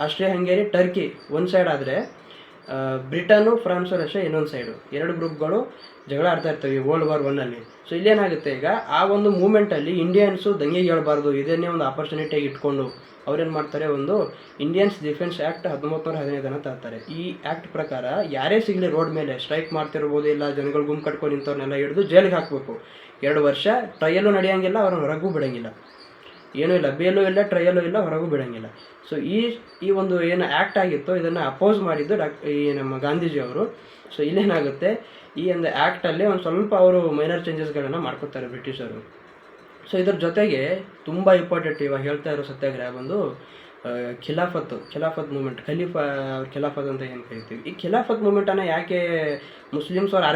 ಆಸ್ಟ್ರಿಯಾ ಹಂಗೇರಿ, ಟರ್ಕಿ ಒಂದು ಸೈಡ್ ಆದರೆ ಬ್ರಿಟನ್ನು, ಫ್ರಾನ್ಸು, ರಷ್ಯಾ ಇನ್ನೊಂದು ಸೈಡು, 2 ಗ್ರೂಪ್ಗಳು ಜಗಳ ಆಡ್ತಾ ಇರ್ತವೆ ವರ್ಲ್ಡ್ ವಾರ್ 1ನಲ್ಲಿ. ಸೊ ಇಲ್ಲೇನಾಗುತ್ತೆ, ಈಗ ಆ ಒಂದು ಮೂಮೆಂಟಲ್ಲಿ ಇಂಡಿಯನ್ಸು ದಂಗೆಗೆ ಹೇಳ್ಬಾರ್ದು, ಇದನ್ನೇ ಒಂದು ಆಪರ್ಚುನಿಟಿಯಾಗಿ ಇಟ್ಕೊಂಡು ಅವ್ರೇನು ಮಾಡ್ತಾರೆ, ಒಂದು ಇಂಡಿಯನ್ಸ್ ಡಿಫೆನ್ಸ್ ಆ್ಯಕ್ಟ್ 1915 ತರ್ತಾರೆ. ಈ ಆ್ಯಕ್ಟ್ ಪ್ರಕಾರ ಯಾರೇ ಸಿಗಲಿ ರೋಡ್ ಮೇಲೆ ಸ್ಟ್ರೈಕ್ ಮಾಡ್ತಿರ್ಬೋದು, ಇಲ್ಲ ಜನಗಳು ಗುಂಪು ಕಟ್ಕೊಂಡು ನಿಂತವ್ರನ್ನೆಲ್ಲ ಹಿಡಿದು ಜೈಲಿಗೆ ಹಾಕಬೇಕು. 2 ವರ್ಷ ಟ್ರಯಲ್ಲೂ ನಡೆಯೋಂಗಿಲ್ಲ, ಅವ್ರನ್ನ ಹೊರಗೂ ಬಿಡೋಂಗಿಲ್ಲ, ಏನೂ ಇಲ್ಲ, ಬೇಲೂ ಇಲ್ಲ, ಟ್ರಯಲ್ಲೂ ಇಲ್ಲ, ಹೊರಗೂ ಬಿಡೋಂಗಿಲ್ಲ. ಸೊ ಈ ಒಂದು ಏನು ಆ್ಯಕ್ಟ್ ಆಗಿತ್ತು ಇದನ್ನು ಅಪೋಸ್ ಮಾಡಿದ್ದು ಈ ನಮ್ಮ ಗಾಂಧೀಜಿಯವರು. ಸೊ ಇಲ್ಲೇನಾಗುತ್ತೆ, ಈ ಒಂದು ಆ್ಯಕ್ಟಲ್ಲಿ ಒಂದು ಸ್ವಲ್ಪ ಅವರು ಮೈನರ್ ಚೇಂಜಸ್ಗಳನ್ನು ಮಾಡ್ಕೊತಾರೆ ಬ್ರಿಟಿಷರು. ಸೊ ಇದ್ರ ಜೊತೆಗೆ ತುಂಬ ಇಂಪಾರ್ಟೆಂಟ್ ಇವಾಗ ಹೇಳ್ತಾ ಇರೋ ಸತ್ಯಾಗ್ರಹ ಬಂದು ಖಿಲಾಫತ್ ಮೂಮೆಂಟ್, ಖಿಲಾಫತ್ ಅಂತ ಏನು ಕರಿತೀವಿ. ಈ ಖಿಲಾಫತ್ ಮೂಮೆಂಟನ್ನು ಯಾಕೆ ಮುಸ್ಲಿಮ್ಸ್ ಅವ್ರು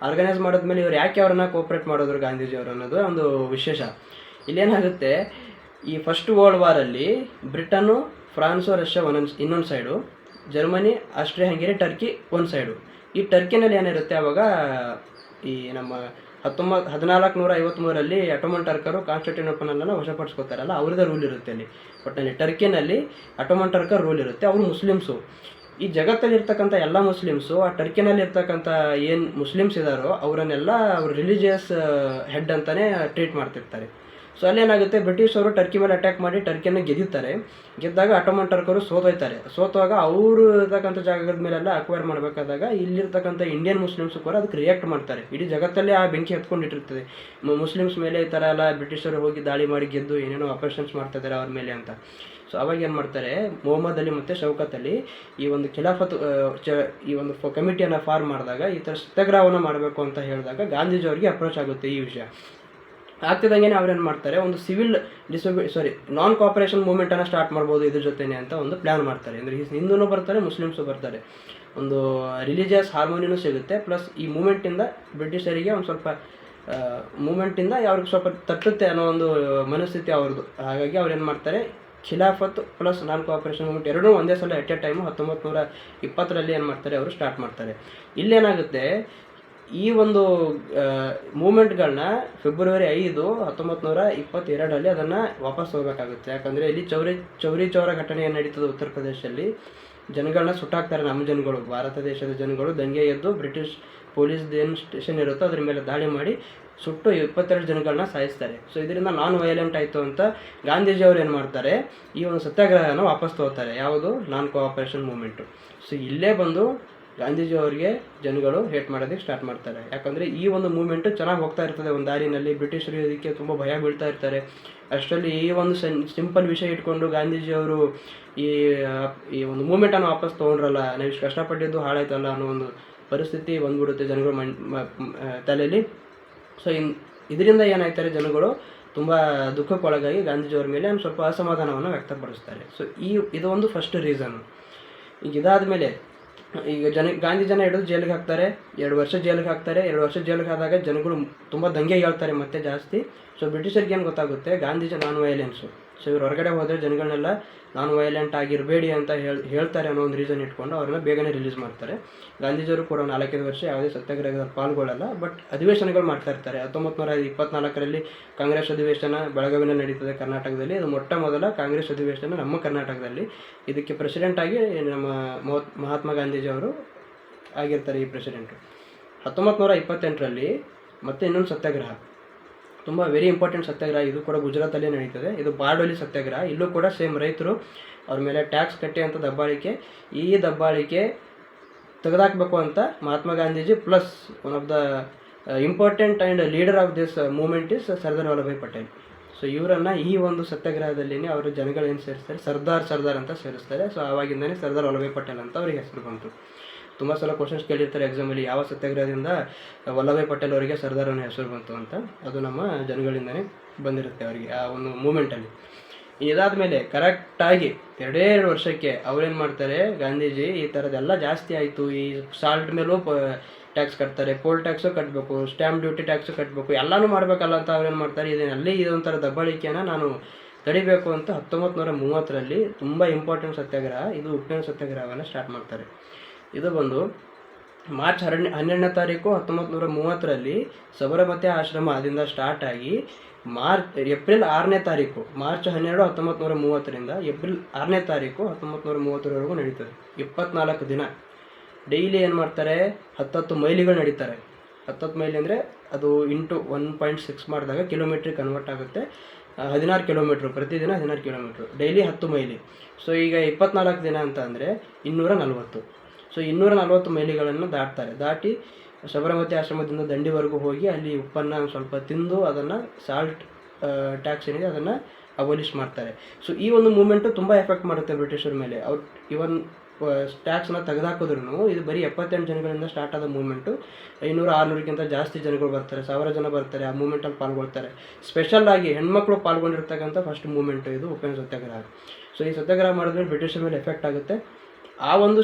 ಆರ್ಗನೈಸ್ ಮಾಡಿದ್ಮೇಲೆ ಇವ್ರು ಯಾಕೆ ಅವ್ರನ್ನ ಕೋಪ್ರೇಟ್ ಮಾಡಿದ್ರು ಗಾಂಧೀಜಿಯವರು ಅನ್ನೋದು ಒಂದು ವಿಶೇಷ. ಇಲ್ಲೇನಾಗುತ್ತೆ, ಈ ಫಸ್ಟ್ ವರ್ಲ್ಡ್ ವಾರಲ್ಲಿ ಬ್ರಿಟನ್ನು, ಫ್ರಾನ್ಸು, ರಷ್ಯಾ ಇನ್ನೊಂದು side, Germany, Austria Hungary, Turkey ಒಂದು ಸೈಡು. ಈ ಟರ್ಕಿನಲ್ಲಿ ಏನಿರುತ್ತೆ, ಆವಾಗ ಈ ನಮ್ಮ 1453ರಲ್ಲಿ ಅಟೋಮನ್ ಟರ್ಕರು ಕಾನ್ಸ್ಟಾಂಟಿನೋಪಲ್ನ ವಶಪಡಿಸ್ಕೋತಾರಲ್ಲ, ಅವ್ರದ್ದೇ ರೂಲ್ ಇರುತ್ತೆ ಅಲ್ಲಿ. ಒಟ್ಟಿನಲ್ಲಿ ಟರ್ಕಿನಲ್ಲಿ ಅಟೋಮನ್ ಟರ್ಕರ್ ರೂಲ್ ಇರುತ್ತೆ, ಅವರು ಮುಸ್ಲಿಮ್ಸು. ಈ ಜಗತ್ತಲ್ಲಿರ್ತಕ್ಕಂಥ ಎಲ್ಲ ಮುಸ್ಲಿಮ್ಸು ಆ ಟರ್ಕಿನಲ್ಲಿ ಇರ್ತಕ್ಕಂಥ ಏನು ಮುಸ್ಲಿಮ್ಸ್ ಇದ್ದಾರೋ ಅವರನ್ನೆಲ್ಲ ಅವರು ರಿಲಿಜಿಯಸ್ ಹೆಡ್ ಅಂತಲೇ ಟ್ರೀಟ್ ಮಾಡ್ತಿರ್ತಾರೆ. ಸೊ ಅಲ್ಲೇನಾಗುತ್ತೆ, ಬ್ರಿಟಿಷರು ಟರ್ಕಿ ಮೇಲೆ ಅಟ್ಯಾಕ್ ಮಾಡಿ ಟರ್ಕಿಯನ್ನು ಗೆದ್ದಾಗ ಅಟೋಮನ್ ಟರ್ಕರು ಸೋತುವಾಗ ಅವರು ಇರ್ತಕ್ಕಂಥ ಜಾಗದ ಮೇಲೆಲ್ಲ ಅಕ್ವೈರ್ ಮಾಡಬೇಕಾದಾಗ ಇಲ್ಲಿರ್ತಕ್ಕಂಥ ಇಂಡಿಯನ್ ಮುಸ್ಲಿಮ್ಸು ಕೂಡ ಅದಕ್ಕೆ ರಿಯಾಕ್ಟ್ ಮಾಡ್ತಾರೆ. ಇಡೀ ಜಗತ್ತಲ್ಲೇ ಆ ಬೆಂಕಿ ಹತ್ಕೊಂಡಿಟ್ಟಿರ್ತದೆ, ಮುಸ್ಲಿಮ್ಸ್ ಮೇಲೆ ಈ ಥರ ಎಲ್ಲ ಬ್ರಿಟಿಷರು ಹೋಗಿ ದಾಳಿ ಮಾಡಿ ಗೆದ್ದು ಏನೇನೋ ಆಪರೇಷನ್ಸ್ ಮಾಡ್ತಿದ್ದಾರೆ ಅವ್ರ ಮೇಲೆ ಅಂತ. ಸೊ ಅವಾಗ ಏನು ಮಾಡ್ತಾರೆ, ಮೊಹಮ್ಮದ್ ಅಲಿ ಮತ್ತು ಶೌಕತ್ ಅಲಿ ಈ ಒಂದು ಖಿಲಾಫತ್ ಈ ಒಂದು ಕಮಿಟಿಯನ್ನು ಫಾರ್ಮ್ ಮಾಡಿದಾಗ ಈ ಥರ ಸತ್ಯಾಗ್ರಹವನ್ನು ಮಾಡಬೇಕು ಅಂತ ಹೇಳಿದಾಗ ಗಾಂಧೀಜಿಯವರಿಗೆ ಅಪ್ರೋಚ್ ಆಗುತ್ತೆ ಈ ವಿಷಯ. ಆಗ್ತಿದ್ದಂಗೆ ಅವ್ರೇನು ಮಾಡ್ತಾರೆ, ಒಂದು ಸಿವಿಲ್ ನಾನ್ ಕೋಆಪರೇಷನ್ ಮೂವ್ಮೆಂಟನ್ನು ಸ್ಟಾರ್ಟ್ ಮಾಡ್ಬೋದು ಇದ್ರ ಜೊತೆನೆ ಅಂತ ಒಂದು ಪ್ಲ್ಯಾನ್ ಮಾಡ್ತಾರೆ. ಅಂದರೆ ಹಿಂದೂ ಬರ್ತಾರೆ, ಮುಸ್ಲಿಮ್ಸು ಬರ್ತಾರೆ, ಒಂದು ರಿಲಿಜಿಯಸ್ ಹಾರ್ಮೋನಿನೂ ಸಿಗುತ್ತೆ. ಪ್ಲಸ್ ಈ ಮೂಮೆಂಟಿಂದ ಬ್ರಿಟಿಷರಿಗೆ ಒಂದು ಸ್ವಲ್ಪ ಮೂಮೆಂಟಿಂದ ಅವ್ರಿಗೆ ಸ್ವಲ್ಪ ತಟ್ಟುತ್ತೆ ಅನ್ನೋ ಒಂದು ಮನಸ್ಥಿತಿ ಅವ್ರದ್ದು. ಹಾಗಾಗಿ ಅವ್ರು ಏನು ಮಾಡ್ತಾರೆ, ಖಿಲಾಫತ್ ಪ್ಲಸ್ ನಾನ್ ಕೋಆಪರೇಷನ್ ಮೂವ್ಮೆಂಟ್ ಎರಡೂ ಒಂದೇ ಸಲ ಎಟ್ ಎ ಟೈಮು 1920ರಲ್ಲಿ ಏನು ಮಾಡ್ತಾರೆ, ಅವರು ಸ್ಟಾರ್ಟ್ ಮಾಡ್ತಾರೆ. ಇಲ್ಲೇನಾಗುತ್ತೆ, ಈ ಒಂದು ಮೂಮೆಂಟ್ಗಳನ್ನ ಫೆಬ್ರವರಿ 5, 1922ರಲ್ಲಿ ಅದನ್ನು ವಾಪಸ್ ಹೋಗಬೇಕಾಗುತ್ತೆ. ಯಾಕಂದರೆ ಇಲ್ಲಿ ಚೌರಿ ಚೌರ ಘಟನೆ ಏನು ನಡೀತದೆ ಉತ್ತರ ಪ್ರದೇಶದಲ್ಲಿ, ಜನಗಳನ್ನ ಸುಟ್ಟಾಕ್ತಾರೆ. ನಮ್ಮ ಜನಗಳು, ಭಾರತ ದೇಶದ ಜನಗಳು ದಂಗೆ ಎದ್ದು ಬ್ರಿಟಿಷ್ ಪೊಲೀಸ್ ಏನು ಸ್ಟೇಷನ್ ಇರುತ್ತೋ ಅದ್ರ ಮೇಲೆ ದಾಳಿ ಮಾಡಿ ಸುಟ್ಟು 22 ಜನಗಳನ್ನ ಸಾಯಿಸ್ತಾರೆ. ಸೊ ಇದರಿಂದ ನಾನ್ ವೈಲೆಂಟ್ ಆಯಿತು ಅಂತ ಗಾಂಧೀಜಿಯವರು ಏನು ಮಾಡ್ತಾರೆ, ಈ ಒಂದು ಸತ್ಯಾಗ್ರಹನ ವಾಪಸ್ ತಗೋತಾರೆ. ಯಾವುದು, ನಾನ್ ಕೋಆಪರೇಷನ್ ಮೂಮೆಂಟು. ಸೊ ಇಲ್ಲೇ ಬಂದು ಗಾಂಧೀಜಿಯವರಿಗೆ ಜನಗಳು ಹೇಟ್ ಮಾಡೋದಕ್ಕೆ ಸ್ಟಾರ್ಟ್ ಮಾಡ್ತಾರೆ. ಯಾಕಂದರೆ ಈ ಒಂದು ಮೂಮೆಂಟು ಚೆನ್ನಾಗಿ ಹೋಗ್ತಾ ಇರ್ತದೆ ಒಂದು ದಾರಿನಲ್ಲಿ, ಬ್ರಿಟಿಷರು ಇದಕ್ಕೆ ತುಂಬ ಭಯ ಬೀಳ್ತಾ ಇರ್ತಾರೆ. ಅಷ್ಟರಲ್ಲಿ ಈ ಒಂದು ಸಿಂಪಲ್ ವಿಷಯ ಇಟ್ಕೊಂಡು ಗಾಂಧೀಜಿಯವರು ಈ ಒಂದು ಮೂಮೆಂಟನ್ನು ವಾಪಸ್ ತೊಗೊಂಡ್ರಲ್ಲ, ನಾವು ಇಷ್ಟು ಕಷ್ಟಪಟ್ಟಿದ್ದು ಹಾಳಾಯ್ತಲ್ಲ ಅನ್ನೋ ಒಂದು ಪರಿಸ್ಥಿತಿ ಬಂದ್ಬಿಡುತ್ತೆ ಜನಗಳು ತಲೆಯಲ್ಲಿ. ಸೊ ಇದರಿಂದ ಏನಾಯ್ತಾರೆ, ಜನಗಳು ತುಂಬ ದುಃಖಕ್ಕೊಳಗಾಗಿ ಗಾಂಧೀಜಿಯವ್ರ ಮೇಲೆ ಒಂದು ಸ್ವಲ್ಪ ಅಸಮಾಧಾನವನ್ನು ವ್ಯಕ್ತಪಡಿಸ್ತಾರೆ. ಸೊ ಇದು ಒಂದು ಫಸ್ಟ್ ರೀಸನ್ನು. ಈಗ ಇದಾದ ಮೇಲೆ ಈಗ ಗಾಂಧಿ ಹಿಡಿದು ಜೈಲಿಗೆ ಹಾಕ್ತಾರೆ, 2 ವರ್ಷ ಜೈಲಿಗೆ ಹಾಕ್ತಾರೆ. 2 ವರ್ಷ ಜೈಲಿಗೆ ಆದಾಗ ಜನಗಳು ತುಂಬ ದಂಗೆ ಹೇಳ್ತಾರೆ ಮತ್ತೆ ಜಾಸ್ತಿ. ಸೊ ಬ್ರಿಟಿಷರಿಗೆ ಏನು ಗೊತ್ತಾಗುತ್ತೆ, ಗಾಂಧೀಜಿ ನಾನ್ ವೈಲೆನ್ಸು. ಸೊ ಇವ್ರು ಹೊರಗಡೆ ಹೋದರೆ ಜನಗಳನ್ನೆಲ್ಲ ನಾನ್ ವೈಲೆಂಟ್ ಆಗಿರಬೇಡಿ ಅಂತ ಹೇಳ್ತಾರೆ ಅನ್ನೋ ಒಂದು ರೀಸನ್ ಇಟ್ಕೊಂಡು ಅವ್ರನ್ನ ಬೇಗನೆ ರಿಲೀಸ್ ಮಾಡ್ತಾರೆ. ಗಾಂಧೀಜಿಯವರು ಕೂಡ 4-5 ವರ್ಷ ಯಾವುದೇ ಸತ್ಯಾಗ್ರಹದಲ್ಲಿ ಪಾಲ್ಗೊಳ್ಳಲ್ಲ, ಬಟ್ ಅಧಿವೇಶನಗಳು ಮಾಡ್ತಾ ಇರ್ತಾರೆ. 1924ರಲ್ಲಿ ಕಾಂಗ್ರೆಸ್ ಅಧಿವೇಶನ ಬೆಳಗಾವಿನಲ್ಲಿ ನಡೀತದೆ ಕರ್ನಾಟಕದಲ್ಲಿ. ಅದು ಮೊಟ್ಟ ಮೊದಲ ಕಾಂಗ್ರೆಸ್ ಅಧಿವೇಶನ ನಮ್ಮ ಕರ್ನಾಟಕದಲ್ಲಿ. ಇದಕ್ಕೆ ಪ್ರೆಸಿಡೆಂಟ್ ಆಗಿ ನಮ್ಮ ಮಹಾತ್ಮ ಗಾಂಧೀಜಿಯವರು ಆಗಿರ್ತಾರೆ ಈ ಪ್ರೆಸಿಡೆಂಟು. 1928ರಲ್ಲಿ ಮತ್ತೆ ಇನ್ನೊಂದು ಸತ್ಯಾಗ್ರಹ, ತುಂಬ ವೆರಿ ಇಂಪಾರ್ಟೆಂಟ್ ಸತ್ಯಾಗ್ರಹ. ಇದು ಕೂಡ ಗುಜರಾತಲ್ಲೇ ನಡೀತದೆ. ಇದು ಬಾರ್ಡೋಲಿ ಸತ್ಯಾಗ್ರಹ. ಇಲ್ಲೂ ಕೂಡ ಸೇಮ್ ರೈತರು ಅವ್ರ ಮೇಲೆ ಟ್ಯಾಕ್ಸ್ ಕಟ್ಟಿ ಅಂತ ದಬ್ಬಾಳಿಕೆ, ಈ ದಬ್ಬಾಳಿಕೆ ತೆಗೆದಾಕಬೇಕು ಅಂತ Mahatma Gandhiji plus one of the important and leader of this movement is Sardar Vallabhbhai Patel. So ಇವರನ್ನು ಈ ಒಂದು ಸತ್ಯಾಗ್ರಹದಲ್ಲಿ ಅವರು ಜನಗಳು ಏನು ಸೇರಿಸ್ತಾರೆ, ಸರ್ದಾರ್ ಅಂತ ಸೇರಿಸ್ತಾರೆ. ಸೊ ಆವಾಗಿಂದನೇ ಸರ್ದಾರ್ ವಲ್ಲಭಾಯ್ ಪಟೇಲ್ ಅಂತ ಅವ್ರಿಗೆ ಹೆಸರು ಬಂತು. ತುಂಬ ಸಲ ಕ್ವಶನ್ಸ್ ಕೇಳಿರ್ತಾರೆ ಎಕ್ಸಾಮಲ್ಲಿ, ಯಾವ ಸತ್ಯಾಗ್ರಹದಿಂದ ವಲ್ಲಭಾಯ್ ಪಟೇಲ್ ಅವರಿಗೆ ಸರ್ದಾರ್ ಅನ್ನೋ ಹೆಸರು ಬಂತು ಅಂತ. ಅದು ನಮ್ಮ ಜನಗಳಿಂದನೇ ಬಂದಿರುತ್ತೆ ಅವರಿಗೆ ಆ ಒಂದು ಮೂಮೆಂಟಲ್ಲಿ. ಇದಾದ ಮೇಲೆ ಕರೆಕ್ಟಾಗಿ 2 ವರ್ಷಕ್ಕೆ ಅವ್ರೇನು ಮಾಡ್ತಾರೆ, ಗಾಂಧೀಜಿ ಈ ಥರದ್ದೆಲ್ಲ ಜಾಸ್ತಿ ಆಯಿತು, ಈ ಸಾಲ್ಟ್ ಮೇಲೂ ಟ್ಯಾಕ್ಸ್ ಕಟ್ತಾರೆ, ಪೋಲ್ ಟ್ಯಾಕ್ಸು ಕಟ್ಟಬೇಕು, ಸ್ಟ್ಯಾಂಪ್ ಡ್ಯೂಟಿ ಟ್ಯಾಕ್ಸು ಕಟ್ಟಬೇಕು, ಎಲ್ಲನೂ ಮಾಡಬೇಕಲ್ಲ ಅಂತ ಅವ್ರೇನು ಮಾಡ್ತಾರೆ, ಇದನ್ನಲ್ಲಿ ಇದೊಂಥರ ದಬ್ಬಾಳಿಕೆಯನ್ನು ನಾನು ತಡಿಬೇಕು ಅಂತ 1930ರಲ್ಲಿ ತುಂಬ ಇಂಪಾರ್ಟೆಂಟ್ ಸತ್ಯಾಗ್ರಹ, ಇದು ಉಪ್ಪಿನ ಸತ್ಯಾಗ್ರಹವನ್ನು ಸ್ಟಾರ್ಟ್ ಮಾಡ್ತಾರೆ. ಇದು ಬಂದು ಮಾರ್ಚ್ 12ನೇ ತಾರೀಕು 1930ರಲ್ಲಿ ಸಬರಮತಿ ಆಶ್ರಮ ಅದರಿಂದ ಸ್ಟಾರ್ಟ್ ಆಗಿ ಏಪ್ರಿಲ್ 6ನೇ ತಾರೀಕು, ಮಾರ್ಚ್ 12, 1930ರಿಂದ ಏಪ್ರಿಲ್ 6ನೇ ತಾರೀಕು 1930ರವರೆಗೂ ನಡೀತದೆ. 24 ದಿನ ಡೈಲಿ ಏನು ಮಾಡ್ತಾರೆ, 10 ಮೈಲಿಗಳು ನಡೀತಾರೆ. 10 ಮೈಲಿ ಅಂದರೆ ಅದು ಇಂಟು 1.6 ಮಾಡಿದಾಗ ಕಿಲೋಮೀಟ್ರಿಗೆ ಕನ್ವರ್ಟ್ ಆಗುತ್ತೆ. 16 ಕಿಲೋಮೀಟ್ರು, ಪ್ರತಿದಿನ 16 ಕಿಲೋಮೀಟ್ರು, ಡೈಲಿ 10 ಮೈಲಿ. ಸೊ ಈಗ 24 ದಿನ ಅಂತ ಅಂದರೆ 240. ಸೊ 240 ಮೈಲಿಗಳನ್ನು ದಾಟಿ ಸಬರಮತಿ ಆಶ್ರಮದಿಂದ ದಂಡಿವರೆಗೂ ಹೋಗಿ ಅಲ್ಲಿ ಉಪ್ಪನ್ನು ಸ್ವಲ್ಪ ತಿಂದು ಅದನ್ನು ಸಾಲ್ಟ್ ಟ್ಯಾಕ್ಸ್ ಏನಿದೆ ಅದನ್ನು ಅಬೋಲಿಷ್ ಮಾಡ್ತಾರೆ. ಸೊ ಈ ಒಂದು ಮೂಮೆಂಟು ತುಂಬ ಎಫೆಕ್ಟ್ ಮಾಡುತ್ತೆ ಬ್ರಿಟಿಷರ ಮೇಲೆ. ಅವ್ರು ಇವನ್ ಟ್ಯಾಕ್ಸ್ನ ತೆಗೆದಾಕಿದ್ರು ಇದು ಬರೀ 78 ಜನಗಳಿಂದ ಸ್ಟಾರ್ಟ್ ಆದ ಮೂಮೆಂಟು. 500-600ಕ್ಕಿಂತ ಜಾಸ್ತಿ ಜನಗಳು ಬರ್ತಾರೆ, 1000 ಜನ ಬರ್ತಾರೆ, ಆ ಮೂಮೆಂಟಲ್ಲಿ ಪಾಲ್ಗೊಳ್ತಾರೆ. ಸ್ಪೆಷಲ್ ಆಗಿ ಹೆಣ್ಮಕ್ಳು ಪಾಲ್ಗೊಂಡಿರ್ತಕ್ಕಂಥ ಫಸ್ಟ್ ಮೂಮೆಂಟು ಇದು ಉಪ್ಪಿನ ಸತ್ಯಾಗ್ರಹ. ಸೊ ಈ ಸತ್ಯಾಗ್ರಹ ಮಾಡಿದ್ರೆ ಬ್ರಿಟಿಷರ ಮೇಲೆ ಎಫೆಕ್ಟ್ ಆಗುತ್ತೆ. ಆ ಒಂದು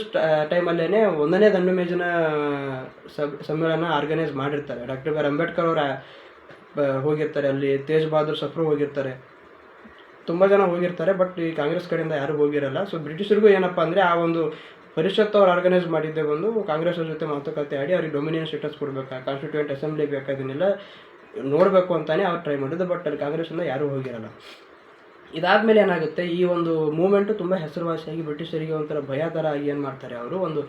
ಟೈಮಲ್ಲೇ 1ನೇ ದಂಡು ಮೇಜಿನ ಸಮ್ಮೇಳನ ಆರ್ಗನೈಸ್ ಮಾಡಿರ್ತಾರೆ. ಡಾಕ್ಟರ್ ಬಿ ಆರ್ ಅಂಬೇಡ್ಕರ್ ಅವರು ಹೋಗಿರ್ತಾರೆ, ಅಲ್ಲಿ ತೇಜ್ ಬಹದ್ದೂರ್ ಸಫ್ರು ಹೋಗಿರ್ತಾರೆ, ತುಂಬ ಜನ ಹೋಗಿರ್ತಾರೆ. ಬಟ್ ಈ ಕಾಂಗ್ರೆಸ್ ಕಡೆಯಿಂದ ಯಾರೂ ಹೋಗಿರಲ್ಲ. ಸೊ ಬ್ರಿಟಿಷರಿಗೂ ಏನಪ್ಪ ಅಂದರೆ ಆ ಒಂದು ಪರಿಷತ್ತು ಅವ್ರು ಆರ್ಗನೈಸ್ ಮಾಡಿದ್ದೆ ಬಂದು ಕಾಂಗ್ರೆಸ್ ಅವ್ರ ಜೊತೆ ಮಾತುಕತೆ ಆಡಿ ಅವ್ರಿಗೆ ಡೊಮಿನಿಯನ್ ಸ್ಟೇಟಸ್ ಕೊಡಬೇಕಾ, ಕಾನ್ಸ್ಟಿಟ್ಯೂಯೆಂಟ್ ಅಸೆಂಬ್ಲಿ ಬೇಕಾ, ಇದನ್ನೆಲ್ಲ ನೋಡಬೇಕು ಅಂತಲೇ ಅವ್ರು ಟ್ರೈ ಮಾಡಿದ್ದು. ಬಟ್ ಅಲ್ಲಿ ಕಾಂಗ್ರೆಸ್ಸಿಂದ ಯಾರೂ ಹೋಗಿರಲ್ಲ. ಇದಾದಮೇಲೆ ಏನಾಗುತ್ತೆ, ಈ ಒಂದು ಮೂಮೆಂಟು ತುಂಬ ಹೆಸರುವಾಸಿಯಾಗಿ ಬ್ರಿಟಿಷರಿಗೆ ಒಂಥರ ಭಯ ಥರ ಆಗಿ ಏನು ಮಾಡ್ತಾರೆ ಅವರು, ಒಂದು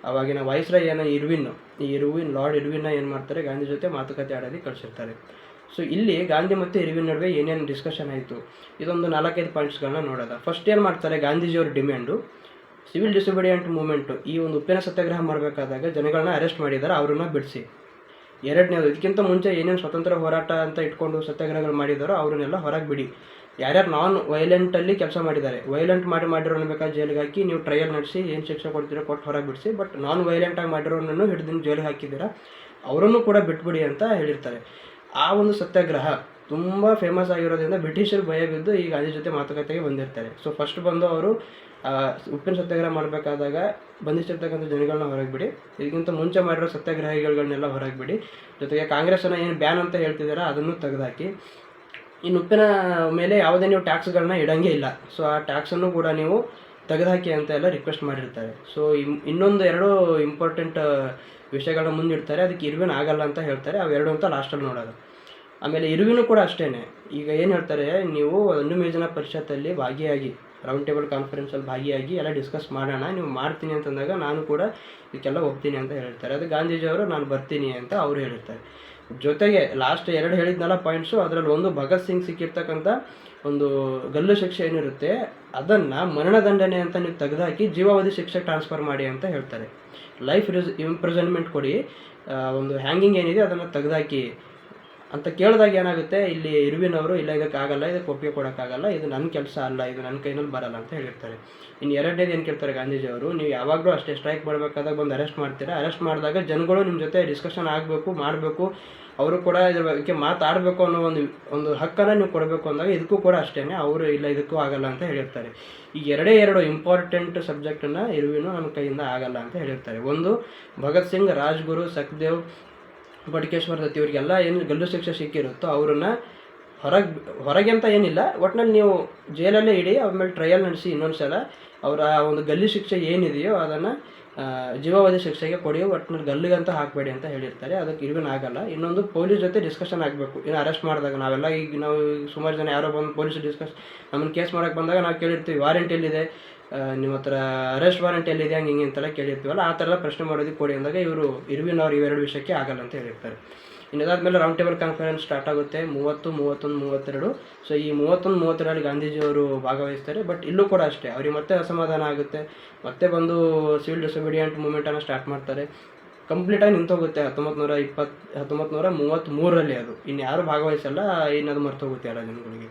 ಅವಾಗಿನ ವೈಸ್ರಾಯ್ ಏನೋ ಲಾರ್ಡ್ ಇರ್ವಿನ್ನ ಏನು ಮಾಡ್ತಾರೆ, ಗಾಂಧಿ ಜೊತೆ ಮಾತುಕತೆ ಆಡೋದಕ್ಕೆ ಕಳಿಸಿರ್ತಾರೆ. ಸೊ ಇಲ್ಲಿ ಗಾಂಧಿ ಮತ್ತು ಇರ್ವಿನ್ ನಡುವೆ ಏನೇನು ಡಿಸ್ಕಷನ್ ಆಯಿತು, ಇದೊಂದು 4-5 ಪಾಯಿಂಟ್ಸ್ಗಳನ್ನ ನೋಡೋದ. ಫಸ್ಟ್ ಏನು ಮಾಡ್ತಾರೆ, ಗಾಂಧೀಜಿಯವ್ರ ಡಿಮ್ಯಾಂಡು ಸಿವಿಲ್ ಡಿಸೊಬಿಡಿಯೆಂಟ್ ಮೂಮೆಂಟು. ಈ ಒಂದು ಉಪ್ಪಿನ ಸತ್ಯಾಗ್ರಹ ಮಾಡಬೇಕಾದಾಗ ಜನಗಳನ್ನ ಅರೆಸ್ಟ್ ಮಾಡಿದ್ದಾರೆ, ಅವ್ರನ್ನ ಬಿಡಿಸಿ. ಎರಡನೇದು, ಇದಕ್ಕಿಂತ ಮುಂಚೆ ಏನೇನು ಸ್ವತಂತ್ರ ಹೋರಾಟ ಅಂತ ಇಟ್ಕೊಂಡು ಸತ್ಯಾಗ್ರಹಗಳು ಮಾಡಿದಾರೋ ಅವ್ರನ್ನೆಲ್ಲ ಹೊರಗೆ ಬಿಡಿ. ಯಾರ್ಯಾರು ನಾನ್ ವೈಲೆಂಟಲ್ಲಿ ಕೆಲಸ ಮಾಡಿದ್ದಾರೆ, ವೈಲೆಂಟ್ ಮಾಡಿರೋನು ಬೇಕಾದ್ರೆ ಜೈಲಿಗೆ ಹಾಕಿ ನೀವು ಟ್ರಯಲ್ ನಡೆಸಿ ಏನು ಶಿಕ್ಷೆ ಕೊಡ್ತೀರೋ ಕೊಟ್ಟು ಹೊರಗೆ ಬಿಡಿಸಿ. ಬಟ್ ನಾನ್ ವೈಲೆಂಟಾಗಿ ಮಾಡಿರೋನನ್ನು ಹಿಡಿದು ಜೈಲಿಗೆ ಹಾಕಿದ್ದೀರಾ, ಅವರನ್ನು ಕೂಡ ಬಿಟ್ಬಿಡಿ ಅಂತ ಹೇಳಿರ್ತಾರೆ. ಆ ಒಂದು ಸತ್ಯಾಗ್ರಹ ತುಂಬ ಫೇಮಸ್ ಆಗಿರೋದ್ರಿಂದ ಬ್ರಿಟಿಷರು ಭಯ ಬಿದ್ದು ಈ ಗಾಂಧಿ ಜೊತೆ ಮಾತುಕತೆಗೆ ಬಂದಿರ್ತಾರೆ. ಸೊ ಫಸ್ಟ್ ಬಂದು ಅವರು ಉಪ್ಪಿನ ಸತ್ಯಾಗ್ರಹ ಮಾಡಬೇಕಾದಾಗ ಬಂಧಿಸಿರ್ತಕ್ಕಂಥ ಜನಗಳನ್ನ ಹೊರಗೆ ಬಿಡಿ, ಇದಕ್ಕಿಂತ ಮುಂಚೆ ಮಾಡಿರೋ ಸತ್ಯಾಗ್ರಹಿಗಳನ್ನೆಲ್ಲ ಹೊರಗೆ ಬಿಡಿ, ಜೊತೆಗೆ ಕಾಂಗ್ರೆಸ್ಸನ್ನು ಏನು ಬ್ಯಾನ್ ಅಂತ ಹೇಳ್ತಿದ್ದಾರೆ ಅದನ್ನು ತೆಗೆದುಹಾಕಿ. ಇನ್ನು ಉಪ್ಪಿನ ಮೇಲೆ ಯಾವುದೇ ನೀವು ಟ್ಯಾಕ್ಸ್ಗಳನ್ನ ಇಡಂಗೇ ಇಲ್ಲ, ಸೊ ಆ ಟ್ಯಾಕ್ಸನ್ನು ಕೂಡ ನೀವು ತೆಗೆದುಹಾಕಿ ಅಂತ ಎಲ್ಲ ರಿಕ್ವೆಸ್ಟ್ ಮಾಡಿರ್ತಾರೆ. ಸೊ ಇನ್ನೊಂದು 2 ಇಂಪಾರ್ಟೆಂಟ್ ವಿಷಯಗಳನ್ನ ಮುಂದಿಡ್ತಾರೆ, ಅದಕ್ಕೆ ಇರ್ವಿನ್ ಆಗಲ್ಲ ಅಂತ ಹೇಳ್ತಾರೆ. ಅವೆರಡು ಅಂತ ಲಾಸ್ಟಲ್ಲಿ ನೋಡೋದು. ಆಮೇಲೆ ಇರ್ವಿನೂ ಕೂಡ ಅಷ್ಟೇ, ಈಗ ಏನು ಹೇಳ್ತಾರೆ, ನೀವು ಒಂದು ಮೇಜಿನ ಪರಿಷತ್ತಲ್ಲಿ ಭಾಗಿಯಾಗಿ, ರೌಂಡ್ ಟೇಬಲ್ ಕಾನ್ಫರೆನ್ಸಲ್ಲಿ ಭಾಗಿಯಾಗಿ ಎಲ್ಲ ಡಿಸ್ಕಸ್ ಮಾಡೋಣ, ನೀವು ಮಾಡ್ತೀನಿ ಅಂತಂದಾಗ ನಾನು ಕೂಡ ಇದಕ್ಕೆಲ್ಲ ಒಪ್ತೀನಿ ಅಂತ ಹೇಳ್ತಾರೆ. ಅದು ಗಾಂಧೀಜಿಯವರು ನಾನು ಬರ್ತೀನಿ ಅಂತ ಅವರು ಹೇಳಿರ್ತಾರೆ. ಜೊತೆಗೆ ಲಾಸ್ಟ್ 2 ಹೇಳಿದ್ನಲ್ಲ ಪಾಯಿಂಟ್ಸು, ಅದರಲ್ಲಿ ಒಂದು ಭಗತ್ ಸಿಂಗ್ ಸಿಕ್ಕಿರ್ತಕ್ಕಂಥ ಒಂದು ಗಲ್ಲು ಶಿಕ್ಷೆ ಏನಿರುತ್ತೆ ಅದನ್ನು ಮರಣದಂಡನೆ ಅಂತ ನೀವು ತೆಗೆದುಹಾಕಿ ಜೀವಾವಧಿ ಶಿಕ್ಷೆ ಟ್ರಾನ್ಸ್ಫರ್ ಮಾಡಿ ಅಂತ ಹೇಳ್ತಾರೆ. ಲೈಫ್ ಇಂಪ್ರಿಸನ್ಮೆಂಟ್ ಕೊಡಿ, ಒಂದು ಹ್ಯಾಂಗಿಂಗ್ ಏನಿದೆ ಅದನ್ನು ತೆಗೆದುಹಾಕಿ ಅಂತ ಕೇಳಿದಾಗ ಏನಾಗುತ್ತೆ, ಇಲ್ಲಿ ಇರ್ವಿನ್ ಅವರು ಇಲ್ಲ ಇದಕ್ಕಾಗಲ್ಲ, ಇದಕ್ಕೆ ಒಪ್ಪಿಗೆ ಕೊಡೋಕ್ಕಾಗಲ್ಲ, ಇದು ನನ್ನ ಕೆಲಸ ಅಲ್ಲ, ಇದು ನನ್ನ ಕೈನಲ್ಲಿ ಬರಲ್ಲ ಅಂತ ಹೇಳಿರ್ತಾರೆ. ಇನ್ನು ಎರಡನೇದು ಏನು ಕೇಳ್ತಾರೆ ಗಾಂಧೀಜಿಯವರು, ನೀವು ಯಾವಾಗಲೂ ಅಷ್ಟೇ ಸ್ಟ್ರೈಕ್ ಮಾಡಬೇಕಾದಾಗ ಬಂದು ಅರೆಸ್ಟ್ ಮಾಡ್ತೀರಾ, ಅರೆಸ್ಟ್ ಮಾಡಿದಾಗ ಜನಗಳು ನಿಮ್ಮ ಜೊತೆ ಡಿಸ್ಕಷನ್ ಮಾಡಬೇಕು, ಅವರು ಕೂಡ ಇದ್ರ ಬಗ್ಗೆ ಮಾತಾಡಬೇಕು ಅನ್ನೋ ಒಂದು ಹಕ್ಕನ್ನು ನೀವು ಕೊಡಬೇಕು ಅಂದಾಗ ಇದಕ್ಕೂ ಕೂಡ ಅಷ್ಟೇ ಅವರು ಇಲ್ಲ ಇದಕ್ಕೂ ಆಗಲ್ಲ ಅಂತ ಹೇಳಿರ್ತಾರೆ. ಈ 2 ಇಂಪಾರ್ಟೆಂಟ್ ಸಬ್ಜೆಕ್ಟನ್ನು ಇರ್ವಿನು ನನ್ನ ಕೈಯಿಂದ ಆಗಲ್ಲ ಅಂತ ಹೇಳಿರ್ತಾರೆ. ಒಂದು ಭಗತ್ ಸಿಂಗ್, ರಾಜ್ಗುರು, ಸಖ್ದೇವ್, ಬಟುಕೇಶ್ವರ ದತ್ತಿ ಇವರಿಗೆಲ್ಲ ಏನು ಗಲ್ಲು ಶಿಕ್ಷೆ ಸಿಕ್ಕಿರುತ್ತೋ ಅವರನ್ನು ಹೊರಗೆ ಅಂತ ಏನಿಲ್ಲ, ಒಟ್ಟಿನಲ್ಲಿ ನೀವು ಜೈಲಲ್ಲೇ ಇಡಿ, ಆಮೇಲೆ ಟ್ರಯಲ್ ನಡೆಸಿ ಇನ್ನೊಂದು ಸಲ ಅವರ ಒಂದು ಗಲ್ಲಿ ಶಿಕ್ಷೆ ಏನಿದೆಯೋ ಅದನ್ನು ಜೀವಾವಧಿ ಶಿಕ್ಷೆಗೆ ಕೊಡಿ, ಒಟ್ಟಿನಲ್ಲಿ ಗಲ್ಲಿಗಂತ ಹಾಕಬೇಡಿ ಅಂತ ಹೇಳಿರ್ತಾರೆ. ಅದಕ್ಕೆ ಇರ್ವಿನ್ ಆಗಲ್ಲ. ಇನ್ನೊಂದು ಪೊಲೀಸ್ ಜೊತೆ ಡಿಸ್ಕಷನ್ ಆಗಬೇಕು. ಇನ್ನು ಅರೆಸ್ಟ್ ಮಾಡಿದಾಗ ನಾವೆಲ್ಲ ಈಗ ನಾವು ಸುಮಾರು ಜನ ಯಾರೋ ಬಂದು ಪೊಲೀಸ್ ನಮ್ಮನ್ನು ಕೇಸ್ ಮಾಡೋಕ್ಕೆ ಬಂದಾಗ ನಾವು ಕೇಳಿರ್ತೀವಿ, ವಾರೆಂಟ್ ಎಲ್ಲಿದೆ, ನಿಮ್ಮ ಹತ್ರ ಅರೆಸ್ಟ್ ವಾರೆಂಟ್ ಎಲ್ಲಿದೆ, ಹಿಂಗೆ ಅಂತೆಲ್ಲ ಕೇಳಿರ್ತೀವಲ್ಲ, ಆ ಥರ ಎಲ್ಲ ಪ್ರಶ್ನೆ ಮಾಡೋದಕ್ಕೆ ಕೊಡಿ ಅಂದಾಗ ಇವರು ಇರ್ವಿನ್ ಅವ್ರು ಇವೆರಡು ವಿಷಯಕ್ಕೆ ಆಗಲ್ಲ ಅಂತ ಹೇಳಿರ್ತಾರೆ. ಇನ್ನದಾದ್ಮೇಲೆ ರೌಂಡ್ ಟೇಬಲ್ ಕಾನ್ಫರೆನ್ಸ್ ಸ್ಟಾರ್ಟ್ ಆಗುತ್ತೆ 30, 31, 32. ಸೊ ಈ 31, 32ರಲ್ಲಿ ಗಾಂಧೀಜಿಯವರು ಭಾಗವಹಿಸ್ತಾರೆ. ಬಟ್ ಇಲ್ಲೂ ಕೂಡ ಅಷ್ಟೇ, ಅವ್ರಿಗೆ ಮತ್ತೆ ಅಸಮಾಧಾನ ಆಗುತ್ತೆ, ಮತ್ತೆ ಬಂದು ಸಿವಿಲ್ ಡಿಸೊಬಿಡಿಯಂಟ್ ಮೂವ್ಮೆಂಟನ್ನು ಸ್ಟಾರ್ಟ್ ಮಾಡ್ತಾರೆ. ಕಂಪ್ಲೀಟಾಗಿ ನಿಂತೋಗುತ್ತೆ 1933ರಲ್ಲಿ. ಅದು ಇನ್ನು ಯಾರು ಭಾಗವಹಿಸಲ್ಲ, ಇನ್ನದು ಮರ್ತೋಗುತ್ತೆ ಎಲ್ಲ ಜನಗಳಿಗೆ.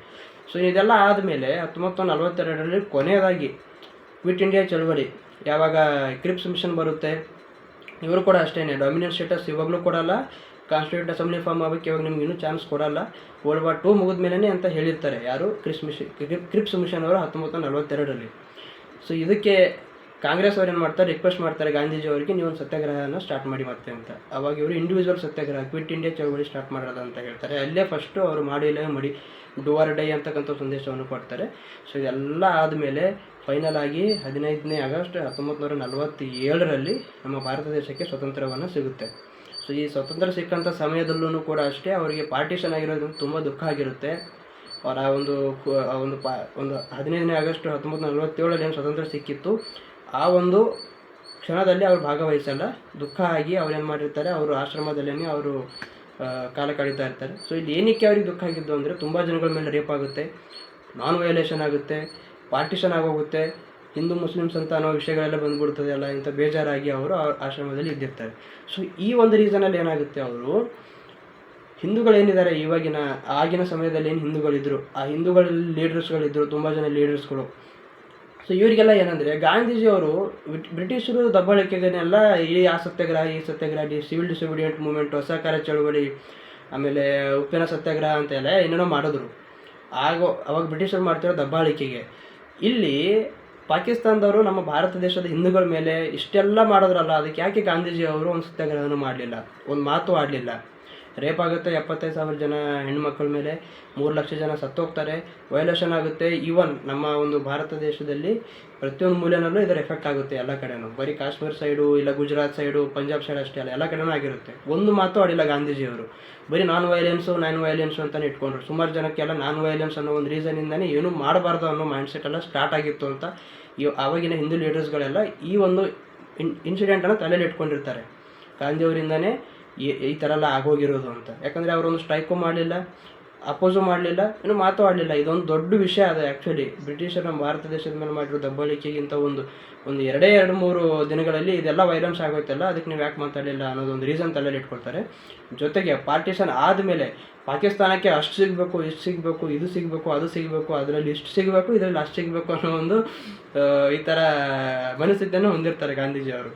ಸೊ ಇದೆಲ್ಲ ಆದಮೇಲೆ 1942ರಲ್ಲಿ ಕೊನೆಯದಾಗಿ ಕ್ವಿಟ್ ಇಂಡಿಯಾ ಚಳವಳಿ, ಯಾವಾಗ ಕ್ರಿಪ್ಸ್ ಮಿಷನ್ ಬರುತ್ತೆ, ಇವರು ಕೂಡ ಅಷ್ಟೇ ಡಾಮಿನೆಂಟ್ ಸ್ಟೇಟಸ್ ಇವಾಗಲೂ ಕೊಡಲ್ಲ, ಕಾನ್ಸ್ಟಿಟ್ಯೂಂಟ್ ಅಸೆಂಬ್ಲಿ ಫಾರ್ಮ್ ಆಗೋಕ್ಕೆ ಇವಾಗ ನಿಮ್ಗೆ ಇನ್ನೂ ಚಾನ್ಸ್ ಕೊಡಲ್ಲ, ವರ್ಲ್ಡ್ ವಾರ್ 2 ಮುಗಿದ ಮೇಲೆ ಅಂತ ಹೇಳಿರ್ತಾರೆ ಯಾರು, ಕ್ರಿಪ್ಸ್ ಮಿಷನ್ ಅವರು 1942ರಲ್ಲಿ. ಸೊ ಇದಕ್ಕೆ ಕಾಂಗ್ರೆಸ್ ಅವ್ರು ಏನು ಮಾಡ್ತಾರೆ, ರಿಕ್ವೆಸ್ಟ್ ಮಾಡ್ತಾರೆ ಗಾಂಧೀಜಿ ಅವರಿಗೆ, ನೀವು ಒಂದು ಸತ್ಯಾಗ್ರಹನ ಸ್ಟಾರ್ಟ್ ಮಾಡಿ ಮತ್ತೆ ಅಂತ. ಅವಾಗ ಇವರು ಇಂಡಿವಿಜುವಲ್ ಸತ್ಯಾಗ್ರಹ ಕ್ವಿಟ್ ಇಂಡಿಯಾ ಚಳವಳಿ ಸ್ಟಾರ್ಟ್ ಮಾಡೋದು ಅಂತ ಹೇಳ್ತಾರೆ. ಅಲ್ಲೇ ಫಸ್ಟು ಅವರು ಮಾಡಿ ಡೂ ಆರ್ ಡೈ ಅಂತಕ್ಕಂಥ ಸಂದೇಶವನ್ನು ಕೊಡ್ತಾರೆ. ಸೊ ಇದೆಲ್ಲ ಆದಮೇಲೆ ಫೈನಲ್ ಆಗಿ 15ನೇ ಆಗಸ್ಟ್ 1947ರಲ್ಲಿ ನಮ್ಮ ಭಾರತ ದೇಶಕ್ಕೆ ಸ್ವಾತಂತ್ರ್ಯವನ್ನು ಸಿಗುತ್ತೆ. ಸೊ ಈ ಸ್ವಾತಂತ್ರ್ಯ ಸಿಕ್ಕಂಥ ಸಮಯದಲ್ಲೂ ಕೂಡ ಅಷ್ಟೇ ಅವರಿಗೆ ಪಾರ್ಟಿಷನ್ ಆಗಿರೋದ್ರಿಂದ ತುಂಬ ದುಃಖ ಆಗಿರುತ್ತೆ. ಅವರ ಒಂದು 15ನೇ ಆಗಸ್ಟ್ 1947ರಲ್ಲಿ ಏನು ಸ್ವಾತಂತ್ರ್ಯ ಸಿಕ್ಕಿತ್ತು, ಆ ಒಂದು ಕ್ಷಣದಲ್ಲಿ ಅವ್ರು ಭಾಗವಹಿಸಲ್ಲ. ದುಃಖ ಆಗಿ ಅವ್ರು ಏನು ಮಾಡಿರ್ತಾರೆ, ಅವರು ಆಶ್ರಮದಲ್ಲೇ ಅವರು ಕಾಲ ಕಳೀತಾ ಇರ್ತಾರೆ. ಸೊ ಇಲ್ಲಿ ಏನಕ್ಕೆ ಅವ್ರಿಗೆ ದುಃಖ ಆಗಿದ್ದು ಅಂದರೆ, ತುಂಬ ಜನಗಳ ಮೇಲೆ ರೇಪ್ ಆಗುತ್ತೆ, ನಾನ್ ವಯೋಲೇಷನ್ ಆಗುತ್ತೆ, ಪಾರ್ಟಿಷನ್ ಆಗೋಗುತ್ತೆ, ಹಿಂದೂ ಮುಸ್ಲಿಮ್ಸ್ ಅಂತ ಅನ್ನೋ ವಿಷಯಗಳೆಲ್ಲ ಬಂದ್ಬಿಡ್ತದೆ ಅಲ್ಲ ಇಂಥ ಬೇಜಾರಾಗಿ ಅವರು ಆಶ್ರಮದಲ್ಲಿ ಇದ್ದಿರ್ತಾರೆ. ಸೊ ಈ ಒಂದು ರೀಸನಲ್ಲಿ ಏನಾಗುತ್ತೆ, ಅವರು ಹಿಂದೂಗಳೇನಿದ್ದಾರೆ ಆಗಿನ ಸಮಯದಲ್ಲಿ ಏನು ಹಿಂದೂಗಳಿದ್ದರು, ಆ ಹಿಂದೂಗಳಲ್ಲಿ ಲೀಡರ್ಸ್ಗಳಿದ್ದರು, ತುಂಬ ಜನ ಲೀಡರ್ಸ್ಗಳು. ಸೊ ಇವರಿಗೆಲ್ಲ ಏನಂದರೆ, ಗಾಂಧೀಜಿಯವರು ಬ್ರಿಟಿಷರು ದಬ್ಬಾಳಿಕೆಗನೆಲ್ಲ ಆ ಸತ್ಯಾಗ್ರಹ ಸಿವಿಲ್ ಡಿಸೊಬಿಡಿಯಂಟ್ ಮೂವ್ಮೆಂಟ್, ಅಸಹಕಾರ ಚಳವಳಿ, ಆಮೇಲೆ ಉಪ್ಪಿನ ಸತ್ಯಾಗ್ರಹ ಅಂತೆಲ್ಲ ಏನೇನೋ ಮಾಡಿದ್ರು. ಅವಾಗ ಬ್ರಿಟಿಷರು ಮಾಡ್ತಿರೋ ದಬ್ಬಾಳಿಕೆಗೆ. ಇಲ್ಲಿ ಪಾಕಿಸ್ತಾನದವರು ನಮ್ಮ ಭಾರತ ದೇಶದ ಹಿಂದೂಗಳ ಮೇಲೆ ಇಷ್ಟೆಲ್ಲ ಮಾಡಿದ್ರಲ್ಲ, ಅದಕ್ಕೆ ಯಾಕೆ ಗಾಂಧೀಜಿಯವರು ಒಂದು ಸತ್ಯಾಗ್ರಹವನ್ನು ಮಾಡಲಿಲ್ಲ, ಒಂದು ಮಾತು ಆಡಲಿಲ್ಲ? ರೇಪ್ ಆಗುತ್ತೆ, 75,000 ಜನ ಹೆಣ್ಮಕ್ಳ ಮೇಲೆ, 3 ಲಕ್ಷ ಜನ ಸತ್ತೋಗ್ತಾರೆ, ವಯೋಲೇಷನ್ ಆಗುತ್ತೆ. ಈವನ್ ನಮ್ಮ ಒಂದು ಭಾರತ ದೇಶದಲ್ಲಿ ಪ್ರತಿಯೊಂದು ಮೂಲೆಯಲ್ಲೂ ಇದರ ಎಫೆಕ್ಟ್ ಆಗುತ್ತೆ ಎಲ್ಲ ಕಡೆನೂ. ಬರೀ ಕಾಶ್ಮೀರ ಸೈಡು, ಇಲ್ಲ ಗುಜರಾತ್ ಸೈಡು, ಪಂಜಾಬ್ ಸೈಡ್ ಅಷ್ಟೇ ಅಲ್ಲ, ಎಲ್ಲ ಕಡೆನೂ ಆಗಿರುತ್ತೆ. ಒಂದು ಮಾತು ಆಡಿಲ್ಲ ಗಾಂಧೀಜಿಯವರು. ಬರೀ ನಾನ್ ವೈಲೆನ್ಸು ಅಂತಲೇ ಇಟ್ಕೊಂಡ್ರು. ಸುಮಾರು ಜನಕ್ಕೆಲ್ಲ ನಾನ್ ವೈಲೆನ್ಸ್ ಅನ್ನೋ ಒಂದು ರೀಸನಿಂದನೇ ಏನೂ ಮಾಡಬಾರ್ದು ಅನ್ನೋ ಮೈಂಡ್ಸೆಟ್ ಎಲ್ಲ ಸ್ಟಾರ್ಟ್ ಆಗಿತ್ತು ಅಂತ ಆವಾಗಿನ ಹಿಂದೂ ಲೀಡರ್ಸ್ಗಳೆಲ್ಲ ಈ ಒಂದು ಇನ್ಸಿಡೆಂಟನ್ನು ತಲೆಯಲ್ಲಿ ಇಟ್ಕೊಂಡಿರ್ತಾರೆ. ಗಾಂಧಿಯವರಿಂದನೇ ಈ ಥರ ಎಲ್ಲ ಆಗೋಗಿರೋದು ಅಂತ. ಯಾಕಂದರೆ ಅವರೊಂದು ಸ್ಟ್ರೈಕು ಮಾಡಲಿಲ್ಲ, ಅಪೋಸು ಮಾಡಲಿಲ್ಲ, ಇನ್ನೂ ಮಾತು ಆಡಲಿಲ್ಲ. ಇದೊಂದು ದೊಡ್ಡ ವಿಷಯ ಅದು. ಆ್ಯಕ್ಚುಲಿ ಬ್ರಿಟಿಷರು ನಮ್ಮ ಭಾರತ ದೇಶದ ಮೇಲೆ ಮಾಡಿರೋ ದಬ್ಬಾಳಿಕೆಗಿಂತ ಒಂದು 2-3 ದಿನಗಳಲ್ಲಿ ಇದೆಲ್ಲ ವೈಲೆನ್ಸ್ ಆಗೋಯ್ತಲ್ಲ, ಅದಕ್ಕೆ ನೀವು ಯಾಕೆ ಮಾತಾಡಲಿಲ್ಲ ಅನ್ನೋದೊಂದು ರೀಸನ್ ತಲೆಯಲ್ಲಿ ಇಟ್ಕೊಳ್ತಾರೆ. ಜೊತೆಗೆ ಪಾರ್ಟಿಷನ್ ಆದಮೇಲೆ ಪಾಕಿಸ್ತಾನಕ್ಕೆ ಅಷ್ಟು ಸಿಗಬೇಕು, ಇಷ್ಟು ಸಿಗಬೇಕು, ಇದು ಸಿಗಬೇಕು, ಅದು ಸಿಗಬೇಕು, ಅದರಲ್ಲಿ ಇಷ್ಟು ಸಿಗಬೇಕು, ಇದರಲ್ಲಿ ಅಷ್ಟು ಸಿಗಬೇಕು ಅನ್ನೋ ಒಂದು ಈ ಥರ ಮನಸ್ಥಿತಿಯನ್ನು ಹೊಂದಿರ್ತಾರೆ ಗಾಂಧೀಜಿಯವರು.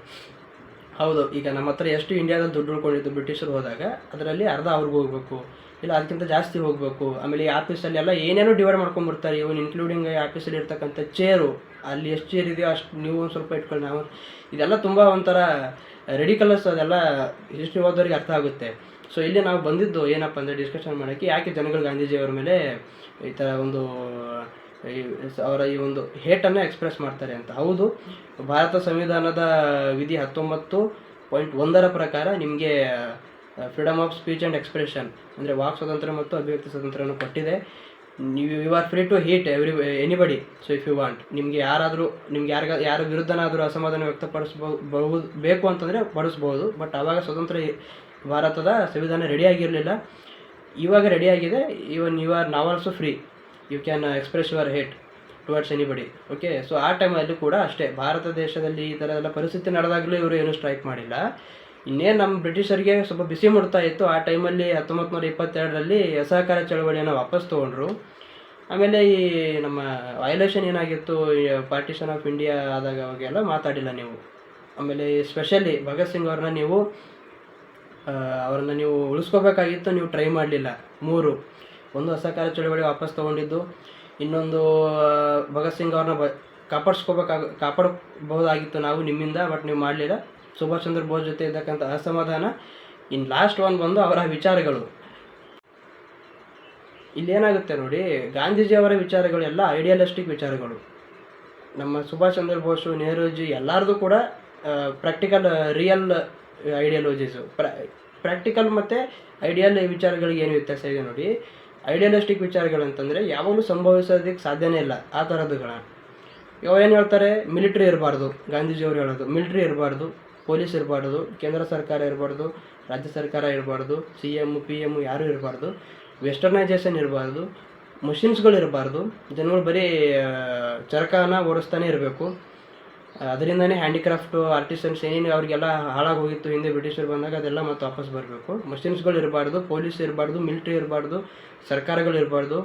ಹೌದು, ಈಗ ನಮ್ಮ ಹತ್ರ ಎಷ್ಟು ಇಂಡಿಯಾದಲ್ಲಿ ದುಡ್ಡು ಉಳ್ಕೊಂಡಿದ್ದು ಬ್ರಿಟಿಷರು ಹೋದಾಗ ಅದರಲ್ಲಿ ಅರ್ಧ ಅವ್ರಿಗೆ ಹೋಗಬೇಕು, ಇಲ್ಲ ಅದಕ್ಕಿಂತ ಜಾಸ್ತಿ ಹೋಗಬೇಕು. ಆಮೇಲೆ ಈ ಆಫೀಸಲ್ಲಿ ಎಲ್ಲ ಏನೇನೋ ಡಿವೈಡ್ ಮಾಡ್ಕೊಂಡ್ಬಿಡ್ತಾರೆ, ಇವನ್ ಇನ್ಕ್ಲೂಡಿಂಗ್ ಈ ಆಫೀಸಲ್ಲಿ ಇರ್ತಕ್ಕಂಥ ಚೇರು, ಅಲ್ಲಿ ಎಷ್ಟು ಚೇರ್ ಇದೆಯೋ ಅಷ್ಟು ನೀವು ಒಂದು ಸ್ವಲ್ಪ ಇಟ್ಕೊಳ್ಳಿ, ನಾವು ಇದೆಲ್ಲ ತುಂಬ ಒಂಥರ ರೆಡಿಕಲಸ್. ಅದೆಲ್ಲ ಹಿಸ್ಟ್ರಿ ಓದೋರಿಗೆ ಅರ್ಥ ಆಗುತ್ತೆ. ಸೊ ಇಲ್ಲಿ ನಾವು ಬಂದಿದ್ದು ಏನಪ್ಪ ಅಂದರೆ ಡಿಸ್ಕಷನ್ ಮಾಡೋಕ್ಕೆ, ಯಾಕೆ ಜನಗಳು ಗಾಂಧೀಜಿಯವರ ಮೇಲೆ ಈ ಥರ ಒಂದು ಅವರ ಈ ಒಂದು ಹೇಟನ್ನು ಎಕ್ಸ್ಪ್ರೆಸ್ ಮಾಡ್ತಾರೆ ಅಂತ. ಹೌದು, ಭಾರತ ಸಂವಿಧಾನದ ವಿಧಿ 19.1 ಪ್ರಕಾರ ನಿಮಗೆ freedom of speech and expression ಅಂದರೆ ವಾಕ್ ಸ್ವಾತಂತ್ರ್ಯ ಮತ್ತು ಅಭಿವ್ಯಕ್ತಿ ಸ್ವಾತಂತ್ರ್ಯವನ್ನು ಕೊಟ್ಟಿದೆ. You are free to hate anybody. So if you want, ನಿಮಗೆ ಯಾರ ವಿರುದ್ಧನಾದರೂ ಅಸಮಾಧಾನ ಬೇಕು ಅಂತಂದರೆ ಪಡಿಸ್ಬೋದು. ಬಟ್ ಆವಾಗ ಸ್ವತಂತ್ರ ಭಾರತದ ಸಂವಿಧಾನ ರೆಡಿಯಾಗಿರಲಿಲ್ಲ. ಇವಾಗ ರೆಡಿಯಾಗಿದೆ. Even you are now also free, you can express your hate towards anybody. Okay, so ಆ ಟೈಮಲ್ಲಿ ಕೂಡ ಅಷ್ಟೇ, ಭಾರತ ದೇಶದಲ್ಲಿ ಈ ಥರ ಎಲ್ಲ ಪರಿಸ್ಥಿತಿ ನಡೆದಾಗಲೂ ಇವರು ಏನೂ ಸ್ಟ್ರೈಕ್ ಮಾಡಿಲ್ಲ. ಇನ್ನೇನು ನಮ್ಮ ಬ್ರಿಟಿಷರಿಗೆ ಸ್ವಲ್ಪ ಬಿಸಿ ಮುಡ್ತಾ ಇತ್ತು ಆ ಟೈಮಲ್ಲಿ 1922ರಲ್ಲಿ ಅಸಹಕಾರ ಚಳವಳಿಯನ್ನು ವಾಪಸ್ ತೊಗೊಂಡ್ರು. ಆಮೇಲೆ ಈ ನಮ್ಮ ವೈಲೇಷನ್ ಏನಾಗಿತ್ತು, ಪಾರ್ಟಿಷನ್ ಆಫ್ ಇಂಡಿಯಾ ಆದಾಗ ಅವಾಗೆಲ್ಲ ಮಾತಾಡಿಲ್ಲ ನೀವು. ಆಮೇಲೆ ಸ್ಪೆಷಲಿ ಭಗತ್ ಸಿಂಗ್ ಅವ್ರನ್ನ ನೀವು ಉಳಿಸ್ಕೋಬೇಕಾಗಿತ್ತು, ನೀವು ಟ್ರೈ ಮಾಡಲಿಲ್ಲ. 3 ಒಂದು ಅಸಹಕಾರ ಚಳವಳಿ ವಾಪಸ್ ತೊಗೊಂಡಿದ್ದು, ಇನ್ನೊಂದು ಭಗತ್ ಸಿಂಗ್ ಅವ್ರನ್ನ ಕಾಪಾಡ್ಬೋದಾಗಿತ್ತು ನಾವು ನಿಮ್ಮಿಂದ, ಬಟ್ ನೀವು ಮಾಡಲಿಲ್ಲ. ಸುಭಾಷ್ ಚಂದ್ರ ಬೋಸ್ ಜೊತೆ ಇದ್ದಕ್ಕಂಥ ಅಸಮಾಧಾನ. ಇನ್ನು ಲಾಸ್ಟ್ ಒಂದು ಬಂದು ಅವರ ವಿಚಾರಗಳು. ಇಲ್ಲೇನಾಗುತ್ತೆ ನೋಡಿ, ಗಾಂಧೀಜಿಯವರ ವಿಚಾರಗಳೆಲ್ಲ ಐಡಿಯಲಿಸ್ಟಿಕ್ ವಿಚಾರಗಳು. ನಮ್ಮ ಸುಭಾಷ್ ಚಂದ್ರ ಬೋಸು, ನೆಹರೂಜಿ ಎಲ್ಲರದು ಕೂಡ ಪ್ರಾಕ್ಟಿಕಲ್ ರಿಯಲ್ ಐಡಿಯಾಲಜೀಸು. ಪ್ರಾಕ್ಟಿಕಲ್ ಮತ್ತು ಐಡಿಯಲ್ ವಿಚಾರಗಳಿಗೆ ಏನು ವ್ಯತ್ಯಾಸ ಇದೆ ನೋಡಿ. ಐಡಿಯಲಿಸ್ಟಿಕ್ ವಿಚಾರಗಳಂತಂದರೆ ಯಾವಾಗಲೂ ಸಂಭವಿಸೋದಕ್ಕೆ ಸಾಧ್ಯನೇ ಇಲ್ಲ ಆ ಥರದ್ದುಗಳ. ಇವಾಗ ಏನು ಹೇಳ್ತಾರೆ, ಮಿಲಿಟ್ರಿ ಇರಬಾರ್ದು. ಗಾಂಧೀಜಿಯವರು ಹೇಳೋದು ಮಿಲಿಟ್ರಿ ಇರಬಾರ್ದು, ಪೊಲೀಸ್ ಇರಬಾರ್ದು, ಕೇಂದ್ರ ಸರ್ಕಾರ ಇರಬಾರ್ದು, ರಾಜ್ಯ ಸರ್ಕಾರ ಇರಬಾರ್ದು, CM PM ಯಾರೂ ಇರಬಾರ್ದು, ವೆಸ್ಟರ್ನೈಜೇಷನ್ ಇರಬಾರ್ದು, ಮಷಿನ್ಸ್ಗಳು ಇರಬಾರ್ದು, ಜನಗಳು ಬರೀ ಚರಕನ ಓಡಿಸ್ತಾನೆ ಇರಬೇಕು. ಅದರಿಂದನೇ ಹ್ಯಾಂಡಿಕ್ರಾಫ್ಟು, ಆರ್ಟಿಸನ್ಸ್ ಏನೇನು ಅವ್ರಿಗೆಲ್ಲ ಹಾಳಾಗಿ ಹೋಗಿತ್ತು ಹಿಂದೆ ಬ್ರಿಟಿಷರು ಬಂದಾಗ, ಅದೆಲ್ಲ ಮತ್ತೆ ವಾಪಸ್ ಬರಬೇಕು. ಮಷಿನ್ಸ್ಗಳು ಇರಬಾರ್ದು, ಪೊಲೀಸ್ ಇರಬಾರ್ದು, ಮಿಲಿಟ್ರಿ ಇರಬಾರ್ದು, ಸರ್ಕಾರಗಳು ಇರಬಾರ್ದು,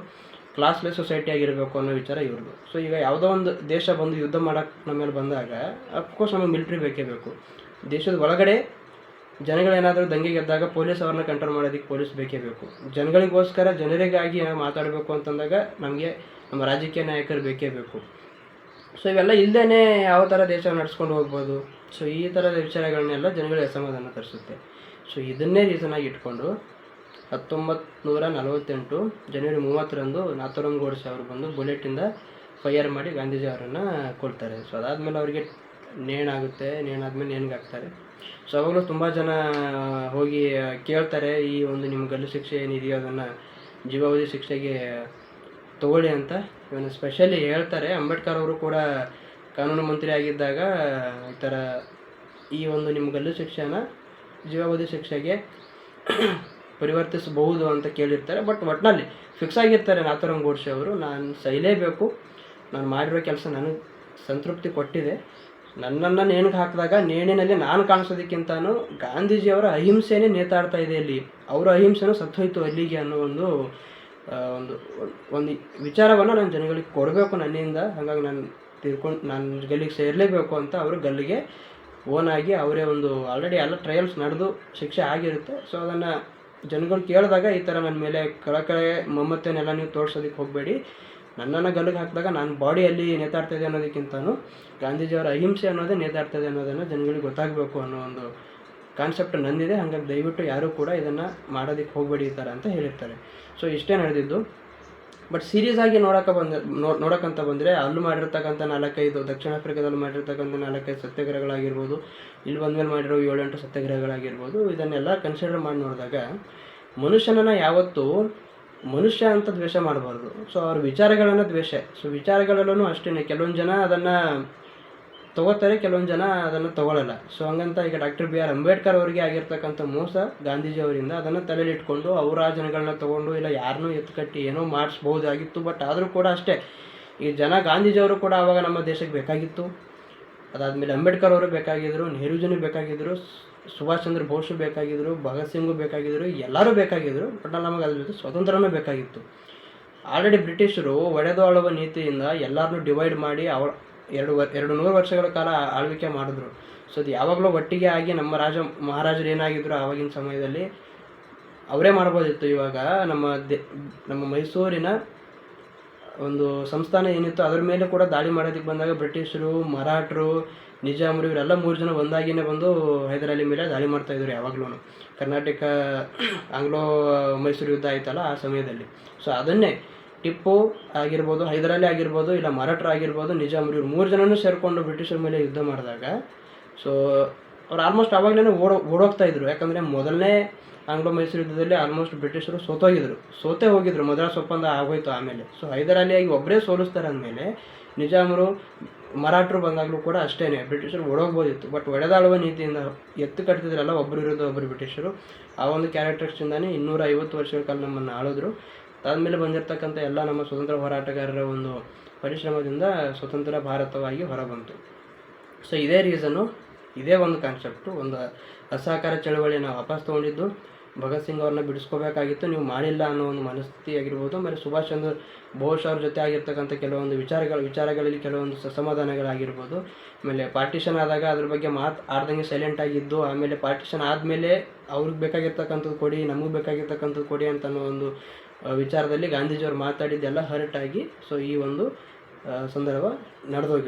ಕ್ಲಾಸ್ಲೆಸ್ ಸೊಸೈಟಿ ಆಗಿರಬೇಕು ಅನ್ನೋ ವಿಚಾರ ಇವ್ರದ್ದು. ಸೊ ಈಗ ಯಾವುದೋ ಒಂದು ದೇಶ ಬಂದು ಯುದ್ಧ ಮಾಡೋಕ್ಕೆ ನಮ್ಮ ಮೇಲೆ ಬಂದಾಗ ಅಫ್ಕೋರ್ಸ್ ನಮಗೆ ಮಿಲಿಟ್ರಿ ಬೇಕೇ ಬೇಕು. ದೇಶದ ಒಳಗಡೆ ಜನಗಳೇನಾದರೂ ದಂಗೆ ಗೆದ್ದಾಗ ಪೊಲೀಸ್ ಅವ್ರನ್ನ ಕಂಟ್ರೋಲ್ ಮಾಡೋದಕ್ಕೆ ಪೊಲೀಸ್ ಬೇಕೇ ಬೇಕು. ಜನಗಳಿಗೋಸ್ಕರ ಜನರಿಗಾಗಿ ಮಾತಾಡಬೇಕು ಅಂತಂದಾಗ ನಮಗೆ ನಮ್ಮ ರಾಜಕೀಯ ನಾಯಕರು ಬೇಕೇ ಬೇಕು. ಸೊ ಇವೆಲ್ಲ ಇಲ್ಲದೇ ಯಾವ ಥರ ದೇಶ ನಡೆಸ್ಕೊಂಡು ಹೋಗ್ಬೋದು. ಸೊ ಈ ಥರದ ವಿಚಾರಗಳನ್ನೆಲ್ಲ ಜನಗಳಿಗೆ ಅಸಮಾಧಾನ ತರಿಸುತ್ತೆ. ಸೊ ಇದನ್ನೇ ರೀಸನಾಗಿ ಇಟ್ಕೊಂಡು 1948 ಜನವರಿ 30ರಂದು ನಾಥೂರಾಮ್ ಗೋಡ್ಸೆ ಅವರು ಬಂದು ಬುಲೆಟಿಂದ ಫೈರ್ ಮಾಡಿ ಗಾಂಧೀಜಿ ಅವರನ್ನು ಕೊಲ್ತಾರೆ. ಸೊ ಅದಾದಮೇಲೆ ಅವರಿಗೆ ನೇಣಾಗುತ್ತೆ. ನೇಣಾದ್ಮೇಲೆ ನೇಣಿಗೆ ಹಾಕ್ತಾರೆ. ಸೊ ಅವಾಗಲೂ ತುಂಬ ಜನ ಹೋಗಿ ಕೇಳ್ತಾರೆ, ಈ ಒಂದು ನಿಮ್ಮ ಗಲ್ಲು ಶಿಕ್ಷೆ ಏನಿದೆಯೋ ಅದನ್ನು ಜೀವಾವಧಿ ಶಿಕ್ಷೆಗೆ ತಗೊಳ್ಳಿ ಅಂತ ಇವನು ಸ್ಪೆಷಲಿ ಹೇಳ್ತಾರೆ. ಅಂಬೇಡ್ಕರ್ ಅವರು ಕೂಡ ಕಾನೂನು ಮಂತ್ರಿ ಆಗಿದ್ದಾಗ ಈ ಥರ ಈ ಒಂದು ನಿಮ್ಮ ಗಲ್ಲು ಶಿಕ್ಷೆನ ಜೀವಾವಧಿ ಶಿಕ್ಷೆಗೆ ಪರಿವರ್ತಿಸಬಹುದು ಅಂತ ಕೇಳಿರ್ತಾರೆ. ಬಟ್ ಒಟ್ಟಿನಲ್ಲಿ ಫಿಕ್ಸ್ ಆಗಿರ್ತಾರೆ ನಾಥೂರಾಮ್ ಗೋಡ್ಸೆ ಅವರು, ನಾನು ಸೈಲೇಬೇಕು, ನಾನು ಮಾಡಿರೋ ಕೆಲಸ ನನಗೆ ಸಂತೃಪ್ತಿ ಕೊಟ್ಟಿದೆ, ನನ್ನನ್ನು ನೇಣಿಗೆ ಹಾಕಿದಾಗ ನೇಣಿನಲ್ಲಿ ನಾನು ಕಾಣಿಸೋದಕ್ಕಿಂತನೂ ಗಾಂಧೀಜಿಯವರ ಅಹಿಂಸೆನೇ ನೇತಾಡ್ತಾ ಇದೆ ಇಲ್ಲಿ, ಅವರ ಅಹಿಂಸೆನೂ ಸತ್ತೋಯ್ತು ಅಲ್ಲಿಗೆ ಅನ್ನೋ ಒಂದು ವಿಚಾರವನ್ನು ನಾನು ಜನಗಳಿಗೆ ಕೊಡಬೇಕು ನನ್ನಿಂದ. ಹಾಗಾಗಿ ನಾನು ಗಲ್ಲಿಗೆ ಸೇರಲೇಬೇಕು ಅಂತ ಅವರು ಗಲ್ಲಿಗೆ ಓನಾಗಿ ಅವರೇ ಒಂದು ಆಲ್ರೆಡಿ ಎಲ್ಲ ಟ್ರಯಲ್ಸ್ ನಡೆದು ಶಿಕ್ಷೆ ಆಗಿರುತ್ತೆ. ಸೊ ಅದನ್ನು ಜನಗಳು ಕೇಳಿದಾಗ ಈ ಥರ ನನ್ನ ಮೇಲೆ ಕಳಕಳೆ ಮಮತೆನೆಲ್ಲ ನೀವು ತೋರಿಸೋದಕ್ಕೆ ಹೋಗಬೇಡಿ, ನನ್ನನ್ನು ಗಲ್ಲಿಗೆ ಹಾಕಿದಾಗ ನಾನು ಬಾಡಿಯಲ್ಲಿ ನೇತಾಡ್ತಾಯಿದೆ ಅನ್ನೋದಕ್ಕಿಂತನೂ ಗಾಂಧೀಜಿಯವರ ಅಹಿಂಸೆ ಅನ್ನೋದೇ ನೇತಾಡ್ತಾಯಿದೆ ಅನ್ನೋದನ್ನು ಜನಗಳಿಗೆ ಗೊತ್ತಾಗಬೇಕು ಅನ್ನೋ ಒಂದು ಕಾನ್ಸೆಪ್ಟ್ ನಂದಿದೆ. ಹಾಗಾಗಿ ದಯವಿಟ್ಟು ಯಾರೂ ಕೂಡ ಇದನ್ನು ಮಾಡೋದಕ್ಕೆ ಹೋಗಬೇಡಿ ಈ ಥರ ಅಂತ ಹೇಳಿರ್ತಾರೆ. ಸೊ ಇಷ್ಟೇ ನಡೆದಿದ್ದು. ಬಟ್ ಸೀರಿಯಸ್ ಆಗಿ ನೋಡೋಕ್ಕಂತ ಬಂದರೆ ಅಲ್ಲೂ ಮಾಡಿರ್ತಕ್ಕಂಥ 4-5 ದಕ್ಷಿಣ ಆಫ್ರಿಕಾದಲ್ಲಿ ಮಾಡಿರ್ತಕ್ಕಂಥ 4-5 ಸತ್ಯಾಗ್ರಹಗಳಾಗಿರ್ಬೋದು, ಇಲ್ಲಿ ಬಂದಮೇಲೆ ಮಾಡಿರೋ 7-8 ಸತ್ಯಾಗ್ರಹಗಳಾಗಿರ್ಬೋದು, ಇದನ್ನೆಲ್ಲ ಕನ್ಸಿಡರ್ ಮಾಡಿ ನೋಡಿದಾಗ ಮನುಷ್ಯನನ್ನು ಯಾವತ್ತೂ ಮನುಷ್ಯ ಅಂತ ದ್ವೇಷ ಮಾಡಬಾರ್ದು. ಸೊ ಅವ್ರ ವಿಚಾರಗಳನ್ನು ದ್ವೇಷ. ಸೊ ವಿಚಾರಗಳಲ್ಲೂ ಅಷ್ಟೇ, ಕೆಲವೊಂದು ಜನ ಅದನ್ನು ತೊಗೋತಾರೆ, ಕೆಲವೊಂದು ಜನ ಅದನ್ನು ತೊಗೊಳ್ಳಲ್ಲ. ಸೊ ಹಂಗಂತ ಈಗ ಡಾಕ್ಟರ್ BR ಅಂಬೇಡ್ಕರ್ ಅವರಿಗೆ ಆಗಿರ್ತಕ್ಕಂಥ ಮೋಸ ಗಾಂಧೀಜಿ ಅವರಿಂದ ಅದನ್ನು ತಲೆಯಲ್ಲಿಟ್ಕೊಂಡು ಅವರ ಜನಗಳನ್ನ ತೊಗೊಂಡು ಇಲ್ಲ ಯಾರನ್ನೂ ಎತ್ತುಕಟ್ಟಿ ಏನೋ ಮಾಡಿಸ್ಬೋದಾಗಿತ್ತು. ಬಟ್ ಆದರೂ ಕೂಡ ಅಷ್ಟೇ, ಈ ಜನ ಗಾಂಧೀಜಿಯವರು ಕೂಡ ಆವಾಗ ನಮ್ಮ ದೇಶಕ್ಕೆ ಬೇಕಾಗಿತ್ತು. ಅದಾದಮೇಲೆ ಅಂಬೇಡ್ಕರ್ ಅವರು ಬೇಕಾಗಿದ್ದರು, ನೆಹರೂಜಿನೂ ಬೇಕಾಗಿದ್ದರು, ಸುಭಾಷ್ ಚಂದ್ರ ಬೋಸು ಬೇಕಾಗಿದ್ದರು, ಭಗತ್ ಸಿಂಗು ಬೇಕಾಗಿದ್ದರು, ಎಲ್ಲರೂ ಬೇಕಾಗಿದ್ದರು. ಬಟ್ ನಮಗೆ ಅದ್ರ ಜೊತೆ ಸ್ವತಂತ್ರನೂ ಬೇಕಾಗಿತ್ತು. ಆಲ್ರೆಡಿ ಬ್ರಿಟಿಷರು ಒಡೆದು ಆಳುವ ನೀತಿಯಿಂದ ಎಲ್ಲರನ್ನೂ ಡಿವೈಡ್ ಮಾಡಿ 200 ವರ್ಷಗಳ ಕಾಲ ಆಳ್ವಿಕೆ ಮಾಡಿದ್ರು. ಸೊ ಅದು ಯಾವಾಗಲೂ ಒಟ್ಟಿಗೆ ಆಗಿ ನಮ್ಮ ಮಹಾರಾಜರು ಏನಾಗಿದ್ದರು ಆವಾಗಿನ ಸಮಯದಲ್ಲಿ ಅವರೇ ಮಾಡ್ಬೋದಿತ್ತು. ಇವಾಗ ನಮ್ಮ ಮೈಸೂರಿನ ಒಂದು ಸಂಸ್ಥಾನ ಏನಿತ್ತು ಅದ್ರ ಮೇಲೆ ಕೂಡ ದಾಳಿ ಮಾಡೋದಕ್ಕೆ ಬಂದಾಗ ಬ್ರಿಟಿಷರು, ಮರಾಠರು, ನಿಜಾಮರು ಇವರೆಲ್ಲ 3 ಜನ ಒಂದಾಗಿಯೇ ಬಂದು ಹೈದರಾಲಿ ಮೇಲೆ ದಾಳಿ ಮಾಡ್ತಾಯಿದ್ರು ಯಾವಾಗಲೂ. ಕರ್ನಾಟಕ ಆಂಗ್ಲೋ ಮೈಸೂರು ಯುದ್ಧ ಆಯ್ತಲ್ಲ ಆ ಸಮಯದಲ್ಲಿ. ಸೊ ಅದನ್ನೇ ಟಿಪ್ಪು ಆಗಿರ್ಬೋದು, ಹೈದರಾಲಿ ಆಗಿರ್ಬೋದು, ಇಲ್ಲ ಮರಾಠರು ಆಗಿರ್ಬೋದು, ನಿಜಾಮರು, ಇವ್ರು 3 ಜನನೂ ಸೇರಿಕೊಂಡು ಬ್ರಿಟಿಷರ ಮೇಲೆ ಯುದ್ಧ ಮಾಡಿದಾಗ ಸೊ ಅವ್ರು ಆಲ್ಮೋಸ್ಟ್ ಆವಾಗಲೇ ಓಡೋಗ್ತಾಯಿದ್ರು. ಯಾಕಂದರೆ ಮೊದಲನೇ ಆಂಗ್ಲೋ ಮೈಸೂರು ಯುದ್ಧದಲ್ಲಿ ಆಲ್ಮೋಸ್ಟ್ ಬ್ರಿಟಿಷರು ಸೋತೇ ಹೋಗಿದ್ರು. ಮದ್ರಾಸ್ ಒಪ್ಪಂದ ಆಗೋಯ್ತು ಆಮೇಲೆ. ಸೊ ಹೈದರಾಲಿಯಾಗಿ ಒಬ್ಬರೇ ಸೋಲಿಸ್ತಾರೆ ಅಂದಮೇಲೆ ನಿಜಾಮರು, ಮರಾಠರು ಬಂದಾಗಲೂ ಕೂಡ ಅಷ್ಟೇ, ಬ್ರಿಟಿಷರು ಓಡೋಗ್ಬೋದಿತ್ತು. ಬಟ್ ಒಡೆದಾಳುವ ನೀತಿಯಿಂದ ಎತ್ತು ಕಟ್ತಿದ್ರಲ್ಲ ಒಬ್ಬರು ವಿರುದ್ಧ ಒಬ್ಬರು ಬ್ರಿಟಿಷರು, ಆ ಒಂದು ಕ್ಯಾರೆಕ್ಟರ್ಸ್ದಿಂದಾನೇ 250 ವರ್ಷಗಳ ಕಾಲ ನಮ್ಮನ್ನು ಆಳಿದ್ರು. ಅದಾದಮೇಲೆ ಬಂದಿರತಕ್ಕಂಥ ಎಲ್ಲ ನಮ್ಮ ಸ್ವತಂತ್ರ ಹೋರಾಟಗಾರರ ಒಂದು ಪರಿಶ್ರಮದಿಂದ ಸ್ವತಂತ್ರ ಭಾರತವಾಗಿ ಹೊರಬಂತು. ಸೊ ಇದೇ ರೀಸನ್ನು, ಇದೇ ಒಂದು ಕಾನ್ಸೆಪ್ಟು, ಒಂದು ಅಸಹಕಾರ ಚಳವಳಿ ನಾವು ವಾಪಸ್ ತೊಗೊಂಡಿದ್ದು. ಭಗತ್ ಸಿಂಗ್ ಅವ್ರನ್ನ ಬಿಡಿಸ್ಕೋಬೇಕಾಗಿತ್ತು, ನೀವು ಮಾಡಿಲ್ಲ ಅನ್ನೋ ಒಂದು ಮನಸ್ಥಿತಿ ಆಗಿರ್ಬೋದು. ಆಮೇಲೆ ಸುಭಾಷ್ ಚಂದ್ರ ಬೋಸ್ ಅವ್ರ ಜೊತೆ ಆಗಿರ್ತಕ್ಕಂಥ ಕೆಲವೊಂದು ವಿಚಾರಗಳಲ್ಲಿ ಕೆಲವೊಂದು ಸಮಾಧಾನಗಳಾಗಿರ್ಬೋದು. ಆಮೇಲೆ ಪಾರ್ಟಿಷನ್ ಆದಾಗ ಅದ್ರ ಬಗ್ಗೆ ಆಡ್ದಂಗೆ ಸೈಲೆಂಟ್ ಆಗಿದ್ದು, ಆಮೇಲೆ ಪಾರ್ಟಿಷನ್ ಆದಮೇಲೆ ಅವ್ರಿಗೆ ಬೇಕಾಗಿರ್ತಕ್ಕಂಥದ್ದು ಕೊಡಿ, ನಮಗೆ ಬೇಕಾಗಿರ್ತಕ್ಕಂಥದ್ದು ಕೊಡಿ ಅಂತ ಅನ್ನೋ ಒಂದು ವಿಚಾರದಲ್ಲಿ ಗಾಂಧೀಜಿಯವ್ರು ಮಾತಾಡಿದ್ದೆಲ್ಲ ಹರ್ಟ್ ಆಗಿ ಸೊ ಈ ಒಂದು ಸಂದರ್ಭ ನಡೆದೋಗಿತ್ತು.